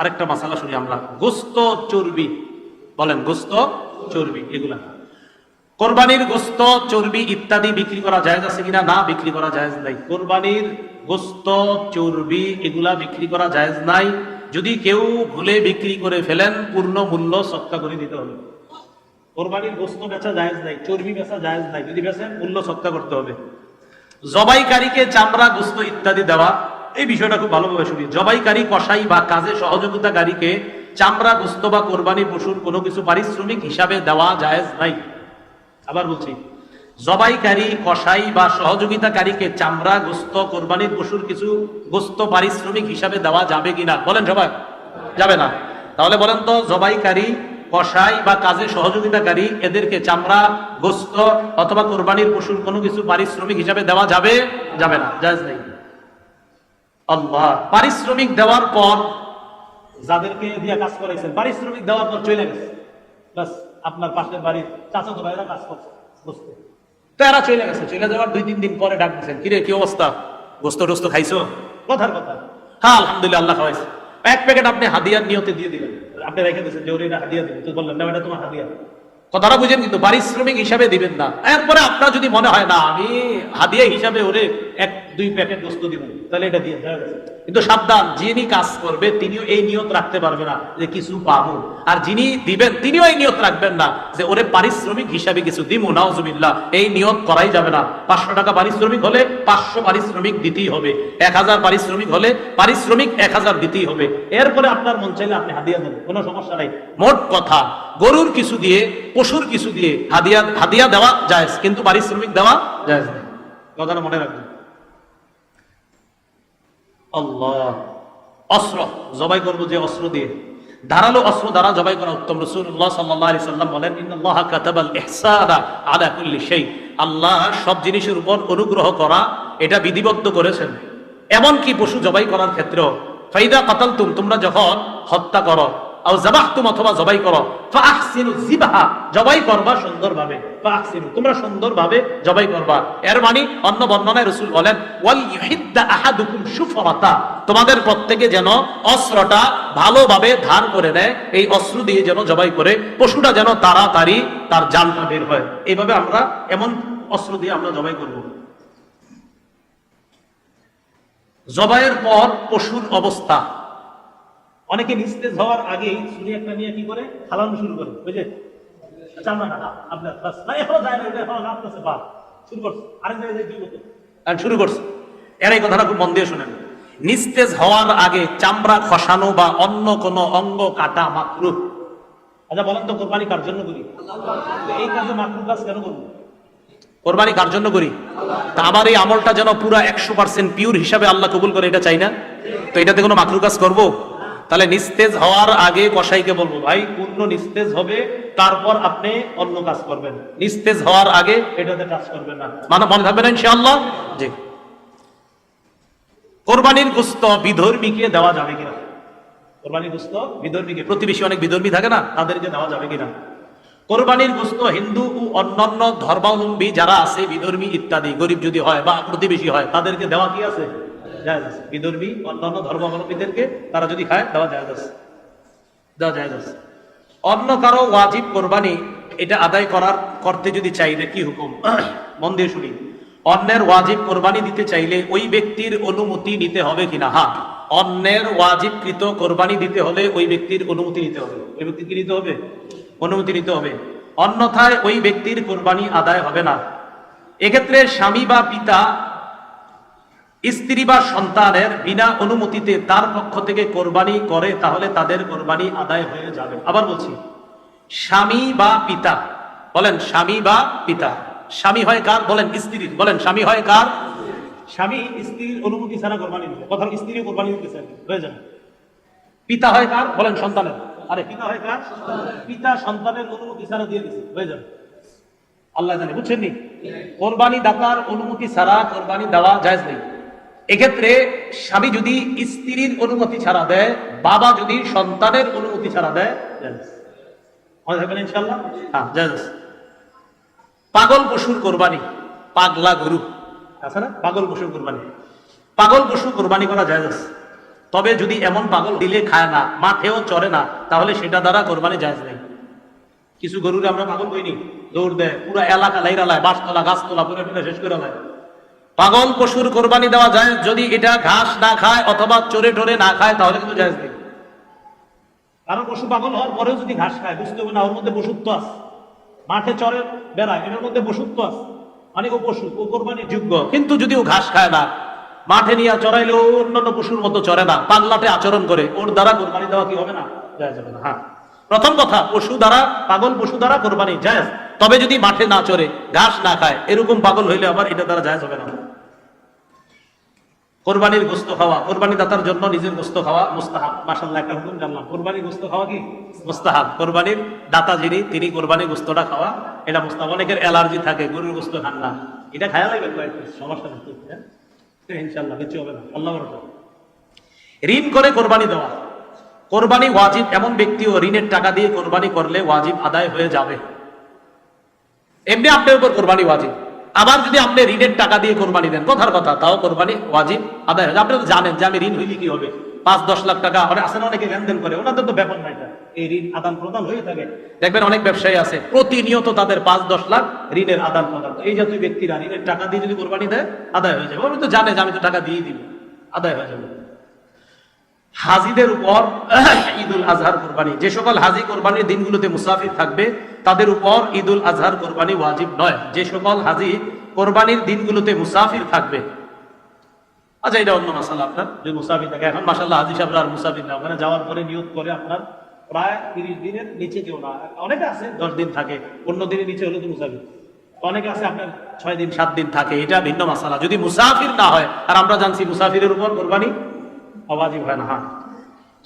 আরেকটা মাসালা শুনি আমরা, গোশত চর্বি। বলেন গোশত চর্বি, এগুলা কোরবানির গোশত চর্বি ইত্যাদি বিক্রি করা জায়েজ আছে কিনা? না, বিক্রি করা জায়েজ নাই। কোরবানির গোশত চর্বি এগুলা বিক্রি করা জায়েজ নাই। যদি কেউ ভুলে বিক্রি করে ফেলেন, পূর্ণ মূল্য সৎকা করে দিতে হবে। কোরবানির গোশত বেচা জায়েজ নাই, চর্বি বেচা জায়েজ নাই। যদি বেচেন মূল্য সৎকা করতে হবে। জবাইকারীকে চামড়া, গোশত ইত্যাদি দেওয়া, এই বিষয়টা খুব ভালোভাবে শুনি। জবাইকারী, কসাই বা কাজে সহযোগিতাকারীকে চামড়া, গোশত বা কোরবানি পশুর কোনো কিছু পারিশ্রমিক হিসাবে দেওয়া জায়েজ নাই। আবার বলছি, জবাইকারী, কসাই বা সহযোগিতাকারীকে চামড়া, গোশত, কোরবানির পশুর কিছু গোশত পারিশ্রমিক হিসাবে দেওয়া যাবে কিনা? বলেন সবাই, যাবে না। তাহলে বলেন তো, জবাইকারী, কসাই বা কাজে সহযোগিতাকারী এদেরকে চামড়া, গোশত অথবা কোরবানির পশুর কোনো কিছু পারিশ্রমিক হিসাবে দেওয়া যাবে? যাবে না, জায়েজ নেই। আল্লাহ, পারিশ্রমিক দেওয়ার পর যাদেরকে দিয়ে কাজ করাইছেন, পারিশ্রমিক দেওয়ার পর চলে গেছে, বাস আপনার পাশের বাড়ির চাচাতো ভাইরা কাজ করছে, তো এরা চলে গেছে। চলে যাওয়ার 2-3 দিন পরে ডাক দিচ্ছেন, কিরে কি অবস্থা, গোস্ত টোস্ত খাইছো? কথার কথা, হ্যাঁ আলহামদুলিল্লাহ আল্লাহ খাওয়াইছে। 1 প্যাকেট আপনি হাদিয়ার নিয়তে দিয়ে দিলেন, আপনি রেখে দিচ্ছেন যে ওরা হাদিয়া দিবেন, তো বললেন না এটা তোমার হাদিয়া। কথাটা বুঝেন, কিন্তু পারিশ্রমিক হিসাবে দিবেন না। এরপরে আপনার যদি মনে হয় না আমি হাদিয়া হিসাবে ওরে 1-2 প্যাকেট গোস্ত দিব, তাহলে এটা দিয়ে দেওয়া গেছে। কিন্তু সাবধান, যিনি কাজ করবে তিনিও এই নিয়ত রাখতে পারবে না যে কিছু পাবো, আর যিনি দিবেন তিনিও এই নিয়ত রাখবেন না যে ওরে পারিশ্রমিক হিসাবে কিছু দিব। নাউজুবিল্লাহ, এই নিয়ত করাই যাবে না। 500 টাকা পারিশ্রমিক হলে 500 পারিশ্রমিক দিতেই হবে, 1000 পারিশ্রমিক হলে পারিশ্রমিক 1000 দিতেই হবে। এরপরে আপনার মন চাইলে আপনি হাদিয়া দেন, কোনো সমস্যা নাই। মোট কথা, গরুর কিছু দিয়ে, পশুর কিছু দিয়ে হাদিয়া দেওয়া জায়েজ, কিন্তু পারিশ্রমিক দেওয়া জায়েজ নেই। কথাটা মনে রাখবেন। আল্লাহ, অস্ত্র জবাই করবো যে অস্ত্র দিয়ে, ধারালো অস্ত্র দ্বারা জবাই করা উত্তম। রাসূলুল্লাহ সাল্লাল্লাহু আলাইহি সাল্লাম বলেন, ইন্নাল্লাহা কাতাবাল ইহসানা আলা কুল্লি শাই। আল্লাহ সব জিনিসের উপর অনুগ্রহ করা এটা বিধিবদ্ধ করেছেন, এমনকি পশু জবাই করার ক্ষেত্রেও। ফাইদা কাতালতুম, তোমরা যখন হত্যা করো, আও যাবাহতুম, অথবা জবাই করো, ফাহসিনু যিবহা, জবাই করবা সুন্দরভাবে। ফাহসিনু, তোমরা সুন্দরভাবে জবাই করবা। এর মানে অন্য বর্ণনায় রাসূল বলেন, ওয়াল ইউহিদ্দা আহাদুকুম শুফরাতা, তোমাদের প্রত্যেকে যেন অস্ত্রটা ভালোভাবে ধার করে নেয়, এই অস্ত্র দিয়ে যেন জবাই করে, পশুটা যেন তাড়াতাড়ি তার জানটা বের হয়। এইভাবে আমরা এমন অস্ত্র দিয়ে আমরা জবাই করব। জবাইয়ের পর পশুর অবস্থা, অনেকে নিস্তেজ হওয়ার আগেই ছুরি একটা নিয়ে কি করে ফালানো শুরু করে, বুঝে চামড়া কাটা আপনার বাস না, এখনো যায় না, এখন আপনার বা শুরু করছে আরেক জায়গায় যাই কি শুরু করছে। এর এই কথাটা খুব মন দিয়ে শুনেন। নিস্তেজ হওয়ার আগে চামড়া খসানো বা অন্য কোনো অঙ্গ কাটা মাকরুহ। আচ্ছা বলেন তো, কোরবানি কার জন্য করি? এই কাজে মাকরুহ কাজ কেন করবো? কোরবানি কার জন্য করি? তা আমার এই আমলটা যেন পুরো 100% পিওর হিসাবে আল্লাহ কবুল করে, এটা চাই না তো। এটাতে কোনো মাকরুহ কাজ করবো? তাহলে নিস্তেজ হওয়ার আগে কসাইকে বলবো, ভাই পূর্ণ নিস্তেজ হবে, তারপর আপনি অন্য কাজ করবেন, নিস্তেজ হওয়ার আগে এটাতে কাজ করবেন না, মানে মনে থাকবে না ইনশাআল্লাহ। জি। কোরবানির গোশত বিধর্মীকে দেওয়া যাবে কিনা? কোরবানির গোশত বিধর্মীকে, প্রতিবেশী অনেক বিধর্মী থাকে না, তাদেরকে দেওয়া যাবে কিনা? কোরবানির গোশত হিন্দু ও অন্যান্য ধর্মাবলম্বী যারা আছে, বিধর্মী ইত্যাদি, গরিব যদি হয় বা প্রতিবেশী হয়, তাদেরকে দেওয়া কি আছে? জায়েজ আছে। বিধর্মী অন্যান্য ধর্মাবলম্বীদেরকে তারা যদি খায়, দেওয়া জায়েজ আছে, দেওয়া জায়েজ আছে। অন্য কারো ওয়াজিব কোরবানি এটা আদায় করতে যদি চাইলে কি হুকুম? মন দিয়ে শুনি। অন্যের ওয়াজিব কোরবানি দিতে চাইলে ওই ব্যক্তির অনুমতি নিতে হবে কিনা? হ্যাঁ, অন্যের ওয়াজিবকৃত কোরবানি দিতে হলে ওই ব্যক্তির অনুমতি নিতে হবে। ওই ব্যক্তির কি নিতে হবে? অনুমতি নিতে হবে, অন্যথায় ওই ব্যক্তির কোরবানি আদায় হবে না। এক্ষেত্রে স্বামী বা পিতা স্ত্রী বা সন্তানের বিনা অনুমতিতে তার পক্ষ থেকে কোরবানি করে, তাহলে তাদের কোরবানি আদায় হয়ে যাবে। আবার বলছি, স্বামী বা পিতা, বলেন স্বামী বা পিতা। স্বামী হয় কার? বলেন স্ত্রীর। বলেন স্বামী হয় কার? স্বামী স্ত্রীর অনুমতি ছাড়া কোরবানি দিবে, কথা স্ত্রী কোরবানি দিতে চাই, হয়ে যাবে। পিতা হয় কার? বলেন সন্তানের। আরে পিতা হয় কার? পিতা সন্তানের অনুমতি ছাড়া দিয়ে দিচ্ছে, হয়ে যাবে। আল্লাহ জানে, বুঝছেন নি? কোরবানি দাতার অনুমতি ছাড়া কোরবানি দেওয়া জায়েজ নেই। এক্ষেত্রে স্বামী যদি স্ত্রীর অনুমতি ছাড়া দেয়, বাবা যদি সন্তানের অনুমতি ছাড়া দেয়, জায়েজ। মনে থাকবেন ইনশাআল্লাহ। হ্যাঁ, জায়েজ। পাগল পশুর কোরবানি, পাগলা গরু আছে না, পাগল পশুর কোরবানি, পাগল পশু কোরবানি করা জায়েজ আছে। তবে যদি এমন পাগল দিলে খায় না, মাঠেও চড়ে না, তাহলে সেটা দ্বারা কোরবানি জায়েজ নেই। কিছু গরুরে আমরা পাগল কইনি, দৌড় দেয়, পুরো এলাকা লাইরালায়, বাসতলা গাছতলা পুরো ফেলে শেষ করে দেয়। পাগল পশুর কোরবানি দেওয়া যায় যদি এটা ঘাস না খায় অথবা চড়ে টরে না খায়, তাহলে কিন্তু জায়েজ নেই। কারণ পশু পাগল হওয়ার পরেও যদি ঘাস খায়, বুঝতে হবে না ওর মধ্যে পশুত্ব আছে, মাঠে চড়ে বেড়ায়, এটার মধ্যে পশুত্ব আছে, মানে ও পশু, ও কোরবানির যোগ্য। কিন্তু যদি ও ঘাস খায় না, মাঠে নিয়ে চড়াইলেও অন্যান্য পশুর মতো চড়ে না, পাগলাটে আচরণ করে, ওর দ্বারা কোরবানি দেওয়া কি হবে না? জায়েজ হবে না। হ্যাঁ, প্রথম কথা, পশু দ্বারা, পাগল পশু দ্বারা কোরবানি জায়েজ, তবে যদি মাঠে না চড়ে, ঘাস না খায়, এরকম পাগল হইলে আবার এটা দ্বারা জায়েজ হবে না। কোরবানির গোশত খাওয়া, কোরবানি দাতার জন্য নিজের গোশত খাওয়া মুস্তাহাব। মাশাআল্লাহ, একটা হুকুম জানলাম, কোরবানির গোশত খাওয়া কি মুস্তাহাব। কোরবানির দাতা যিনি, তিনি কোরবানির গোশতটা খাওয়া এটা মুস্তাহাব। অনেকের অ্যালার্জি থাকে, গরুর গোশত খান না, এটা খায়া লাগবে, সমস্যা নেই ইনশাআল্লাহ, কিছু হবে না, আল্লাহ ভরসা। ঋণ করে কোরবানি দেওয়া, কোরবানি ওয়াজিব এমন ব্যক্তিও ঋণের টাকা দিয়ে কোরবানি করলে ওয়াজিব আদায় হয়ে যাবে। এমনি আপনার উপর কোরবানি ওয়াজিব, আবার যদি আপনি ঋণের টাকা দিয়ে কোরবানি দেন, কথার কথা, তাও কোরবানি ওয়াজিব আদায় হয়ে যাবে। আপনি তো জানেন যে আমি ঋণ হইলে কি হবে, 5-10 লাখ টাকা আছে না, অনেকে লেনদেন করে, ওনাদের তো ব্যাপার নাই, এই ঋণ আদান প্রদান হয়ে থাকে। দেখবেন অনেক ব্যবসায়ী আছে প্রতিনিয়ত তাদের 5-10 লাখ ঋণের আদান প্রদান। এই জাতীয় ব্যক্তিরা ঋণের টাকা দিয়ে যদি কোরবানি দেয়, আদায় হয়ে যাবে। আমি তো জানে যে আমি তো টাকা দিয়ে দিব, আদায় হয়ে যাবে। হাজিদের উপর ঈদুল আজহার কোরবানি, যে সকল হাজি কোরবানির দিনগুলোতে মুসাফির থাকবে তাদের উপর ঈদুল আজহার কোরবানি ওয়াজিব নয়। যে সকল হাজি কোরবানির দিনগুলোতে মুসাফির থাকবে, আচ্ছা এটা অন্য মাসালা, আপনার যে মুসাফির থাকে, এখন মাশাআল্লাহ হাজি সাহেবরা আর মুসাফির না, ওখানে যাওয়ার পরে নিয়ত করে আপনার প্রায় 30 দিনের নিচে কেউ না, অনেকে আছে 10 দিন থাকে, অন্য দিনের নিচে হলে তো মুসাফির, অনেকে আছে আপনার 6 দিন 7 দিন থাকে, এটা ভিন্ন মাসালা। যদি মুসাফির না হয়, আর আমরা জানছি মুসাফিরের উপর কোরবানি ওয়াজিব হয় না। হ্যাঁ,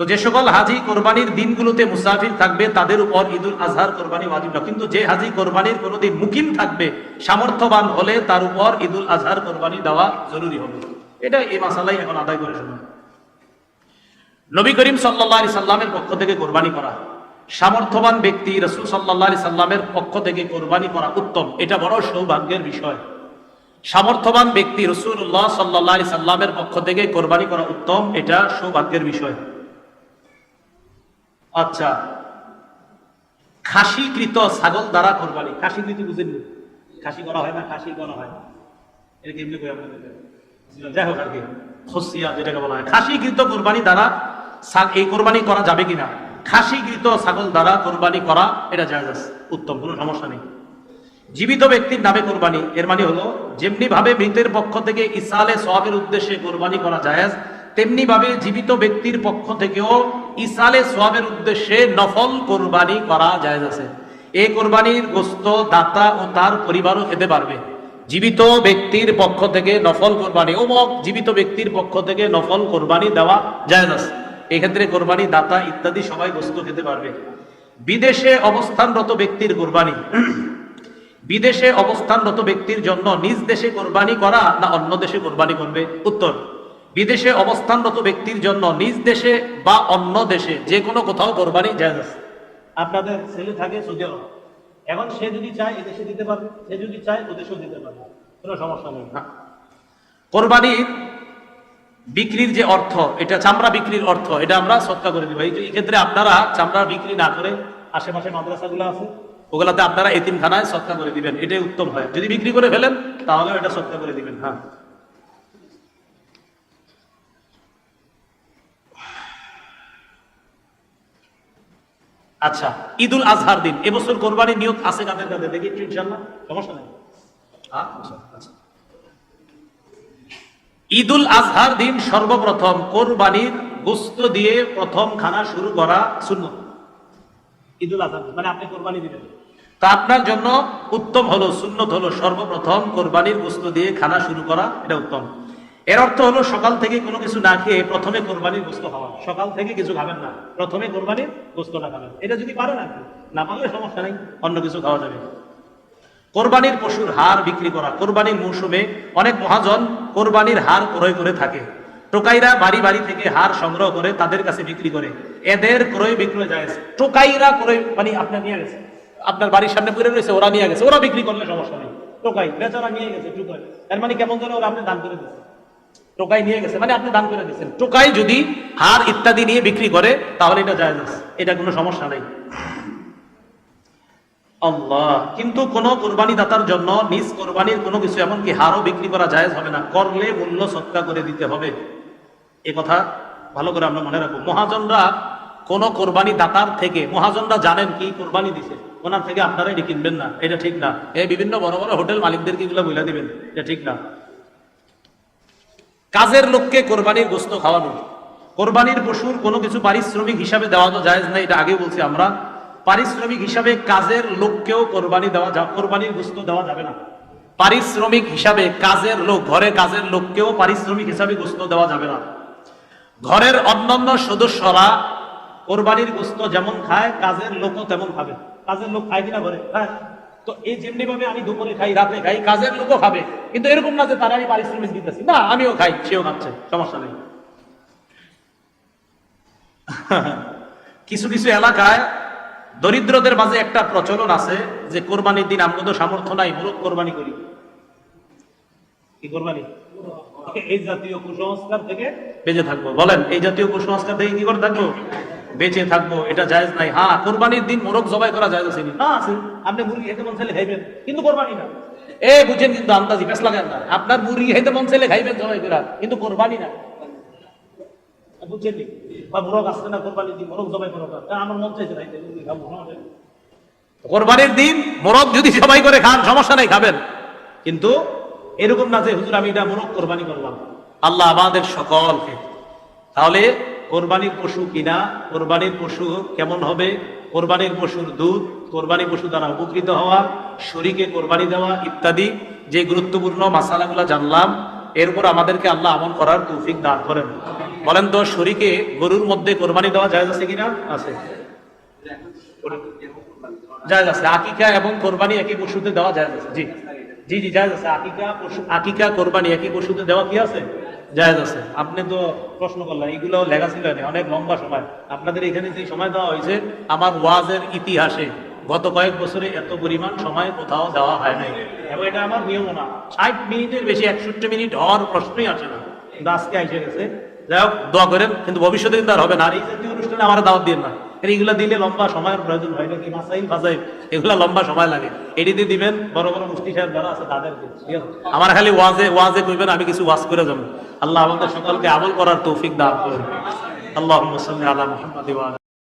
তো যে সকল হাজি কোরবানির দিনগুলোতে মুসাফির থাকবে তাদের উপর ঈদুল আজহার কোরবানি ওয়াজিব না। কিন্তু যে হাজি কোরবানির কোনোদিন মুকিম থাকবে, সামর্থ্যবান হলে তার উপর ঈদুল আজহার কোরবানি দেওয়া জরুরি হবে। এটা এই মাসালাই এখন আদায় করে শুনুন। নবী করিম সাল্লাল্লাহু আলাইহি সাল্লামের পক্ষ থেকে কোরবানি করা, সামর্থ্যবান ব্যক্তি রাসূল সাল্লাল্লাহু আলাইহি সাল্লামের পক্ষ থেকে কোরবানি করা উত্তম, এটা বড় সৌভাগ্যের বিষয়। সামর্থ্যবান ব্যক্তি রাসূলুল্লাহ সাল্লাল্লাহু আলাইহি সাল্লামের পক্ষ থেকে কোরবানি করা উত্তম, এটা সৌভাগ্যের বিষয়। আচ্ছা, খাসিকৃত ছাগল দ্বারা কোরবানি, খাসিকৃত বুঝেন, খাসি করা হয় না, খাসি করা হয়, এটা কেমনে কই আপনাদের? যাই হোক আর কি, খসিয়া যেটাকে বলা হয়, খাসিকৃত কোরবানি দ্বারা এই কোরবানি করা যাবে কিনা? খাসিকৃত ছাগল দ্বারা কোরবানি করা এটা জায়েজ আছে, উত্তম, কোনো সমস্যা নেই। জীবিত ব্যক্তির নামে কোরবানি, এর মানে হলো যেমনি ভাবে মৃতের পক্ষ থেকে ইসালে সওয়াবের উদ্দেশ্যে কোরবানি করা জায়েজ, তেমনি ভাবে জীবিত ব্যক্তির পক্ষ থেকেও ইসালে সওয়াবের উদ্দেশ্যে নফল কোরবানি করা জায়েজ আছে। এই কোরবানির গোশত দাতা ও তার পরিবারও খেতে পারবে। জীবিত ব্যক্তির পক্ষ থেকে নফল কোরবানি, জীবিত ব্যক্তির পক্ষ থেকে নফল কোরবানি দেওয়া জায়েজ আছে। এক্ষেত্রে কোরবানি দাতা ইত্যাদি সবাই গোশত খেতে পারবে। বিদেশে অবস্থানরত ব্যক্তির কোরবানি, বিদেশে অবস্থানরত ব্যক্তির জন্য নিজ দেশে কোরবানি করা না অন্য দেশে কোরবানি করবে? উত্তর, বিদেশে অবস্থানরত ব্যক্তির জন্য নিজ দেশে বা অন্য দেশে যে কোনো কোথাও কোরবানি জায়েজ আছে। আপনাদের ছেলে থাকে সৌদি আরব, এখন সে যদি চায় এদেশে দিতে পারবে, সে যদি চায় ওদেশেও দিতে পারবে, কোনো সমস্যা নেই। না, কোরবানির বিক্রির যে অর্থ, এটা চামড়া বিক্রির অর্থ, এটা আমরা সদকা করে দিব। এই ক্ষেত্রে আপনারা চামড়া বিক্রি না করে আশেপাশে মাদ্রাসাগুলো আছে ওগুলাতে আপনারা এতিমখানায় সদকা করে দিবেন, এটাই উত্তম হয়। যদি বিক্রি করে ফেলেন তাহলে এটা সদকা করে দিবেন। হ্যাঁ, আচ্ছা, ঈদুল আজহার দিন এবছর কোরবানির নিয়ত আছে কাদের কাদের? দেখি একটু, ইনশাআল্লাহ, সমস্যা নেই। আচ্ছা, ঈদুল আজহার দিন সর্বপ্রথম কোরবানির গোশত দিয়ে প্রথম খানা শুরু করা সুন্নাত। ঈদুল আজহার মানে আপনি কোরবানি দিবেন, তা আপনার জন্য উত্তম হলো, সুন্নত হলো সর্বপ্রথম কোরবানির গোশত দিয়ে খানা শুরু করা, এটা উত্তম। এর অর্থ হলো সকাল থেকে কোনো কিছু না খেয়ে প্রথমে কোরবানির গোশত খাওয়া। সকাল থেকে কিছু খাবেন না, প্রথমে কোরবানির গোশতটা খাবেন। এটা যদি পারেন আর কি, না পারলে সমস্যা নেই, অন্য কিছু খাওয়া যাবে। কোরবানির পশুর হাড় বিক্রি করা, কোরবানির মৌসুমে অনেক মহাজন কোরবানির হাড় ক্রয় করে থাকে। টোকাইরা বাড়ি বাড়ি থেকে হাড় সংগ্রহ করে তাদের কাছে বিক্রি করে, এদের ক্রয় বিক্রয় জায়েজ। টোকাইরা ক্রয় মানে আপনার নিয়ে গেছে, আপনার বাড়ির সামনে পড়ে রয়েছে, ওরা নিয়ে গেছে, ওরা বিক্রি করলে সমস্যা নেই। টোকাই বেচারা নিয়ে গেছে, টোকাই এর মানে কেমন ধরে ওরা আপনি দান করে দিচ্ছেন। টোকাই নিয়ে গেছে মানে আপনি দান করে দিচ্ছেন। টোকাই যদি হাড় ইত্যাদি নিয়ে বিক্রি করে তাহলে এটা জায়েজ আছে, এটা কোনো সমস্যা নেই। আল্লাহ, কিন্তু কোন কোরবানি দাতার জন্য নিজ কোরবানির কোনো কিছু এমনকি হাড়ও বিক্রি করা জায়েজ হবে না, করলে মূল্য সদকা করে দিতে হবে। এ কথা ভালো করে আমরা মনে রাখবো। মহাজনরা কোন কোরবানি দাতার থেকে, মহাজনরা জানেন কি কোরবানি দিছে, ওনার থেকে আপনারা এটি কিনবেন না, এটা ঠিক না। এই বিভিন্ন বড় বড় হোটেল মালিকদেরকে এগুলো বলে দিবেন, এটা ঠিক না। কাজের লোককে কোরবানির গোশত খাওয়ানো, কোরবানির পশুর কোনো কিছু পারিশ্রমিক হিসাবে দেওয়া তো জায়েজ নাই, এটা আগে বলছি আমরা। পারিশ্রমিক হিসাবে কাজের লোককেও কোরবানি দেওয়া, কোরবানির গোশত দেওয়া যাবে না। পারিশ্রমিক হিসাবে কাজের লোক, ঘরে কাজের লোককেও পারিশ্রমিক হিসাবে গোশত দেওয়া যাবে না। ঘরের অন্যান্য সদস্যরা কোরবানির গোশত যেমন খায় কাজের লোকও তেমন খাবে। কাজের লোক খায় কিনা ঘরে? হ্যাঁ। তো এই যেমনি ভাবে আমি দুপুরে খাই, রাতে খাই, কাজের লোকও খাবে, কিন্তু এরকম না যে তারা আমি পারিশ্রমিক দিতেছি, না, আমিও খাই, সেও খাচ্ছে, সমস্যা নেই। কিছু কিছু এলাকায় দরিদ্রদের মাঝে একটা প্রচলন আছে যে কোরবানির দিন আমরা তো সামর্থ্য নাই, মোরগ কোরবানি করি। কি কোরবানি? এই জাতীয় কুসংস্কার থেকে বেঁচে থাকবো। বলেন, এই জাতীয় কুসংস্কার থেকে কি করে থাকবো? বেঁচে থাকবো, এটা জায়েজ নাই। হ্যাঁ, কোরবানির দিন মোরগ জবাই করা জায়েজ আছে না? আছে। আপনি মুরগি খেতে মন চাইলে খাইবেন, কিন্তু কোরবানি না। এ বুঝেন, কিন্তু আন্দাজি পেছ লাগান না। আপনার মুরগি খেতে মন চাইলে খাইবেন জবাই করা, কিন্তু কোরবানি না, বুঝছেন? বা মোরগ আসছে না কোরবানির দিন, মোরগ জবাই করা আমার মন চাইছে না, কোরবানির দিন মোরগ যদি জবাই করে খান সমস্যা নাই, খাবেন, কিন্তু এরকম না যে হুজুর আমি এটা মোরগ কোরবানি করলাম। আল্লাহ আমাদের সকলকে, তাহলে কোরবানির পশু কিনা, কোরবানির পশু কেমন হবে, কোরবানির পশুর দুধ, কোরবানির পশু দ্বারা উপকৃত হওয়া, শরীকে কোরবানি দেওয়া ইত্যাদি যে গুরুত্বপূর্ণ মাসালাগুলো জানলাম, এরপর আমাদেরকে আল্লাহ আমল করার তৌফিক দান করেন। বলেন তো, শরীকে গরুর মধ্যে কোরবানি দেওয়া জায়েজ আছে কিনা? আছে, জায়েজ আছে। আকিকা এবং কোরবানি একই পশুতে দেওয়া জায়েজ আছে। জি জি জি, জায়েজ আছে। আকিকা কোরবানি একই পশুতে দেওয়া কি আছে? জায়েজ আছে। আপনি তো প্রশ্ন করলেন, এগুলো লেখা ছিল না, অনেক লম্বা সময়। আপনাদের এখানে যে সময় দেওয়া হয়েছে, আমার ওয়াজের ইতিহাসে গত কয়েক বছরে এত পরিমাণ সময় কোথাও দেওয়া হয় নাই, এবং এটা আমার নিয়মও না। 60 মিনিটের বেশি 61 মিনিট হওয়ার প্রশ্নই আসে না, কিন্তু আজকে এসে গেছে। যাই হোক, দোয়া করেন, কিন্তু ভবিষ্যতে কিন্তু আর হবে না। আর এই জাতীয় অনুষ্ঠানে আমার দাওয়াত দিন না। এইগুলা দিলে লম্বা সময়ের প্রয়োজন হয় নাকি, মাসাইল ফাজাইল এগুলা লম্বা সময় লাগে। এটিতে দিবেন বড় বড় মুফতি সাহেব যারা আছে তাদেরকে, ঠিক আছে? আমার খালি ওয়াজে কইবেন, আমি কিছু ওয়াজ করে যাবো। আল্লাহ আমাদের সকলকে আমল করার তৌফিক দান করুন। আল্লাহুম্মা সাল্লি আলা মুহাম্মাদ ওয়া আলা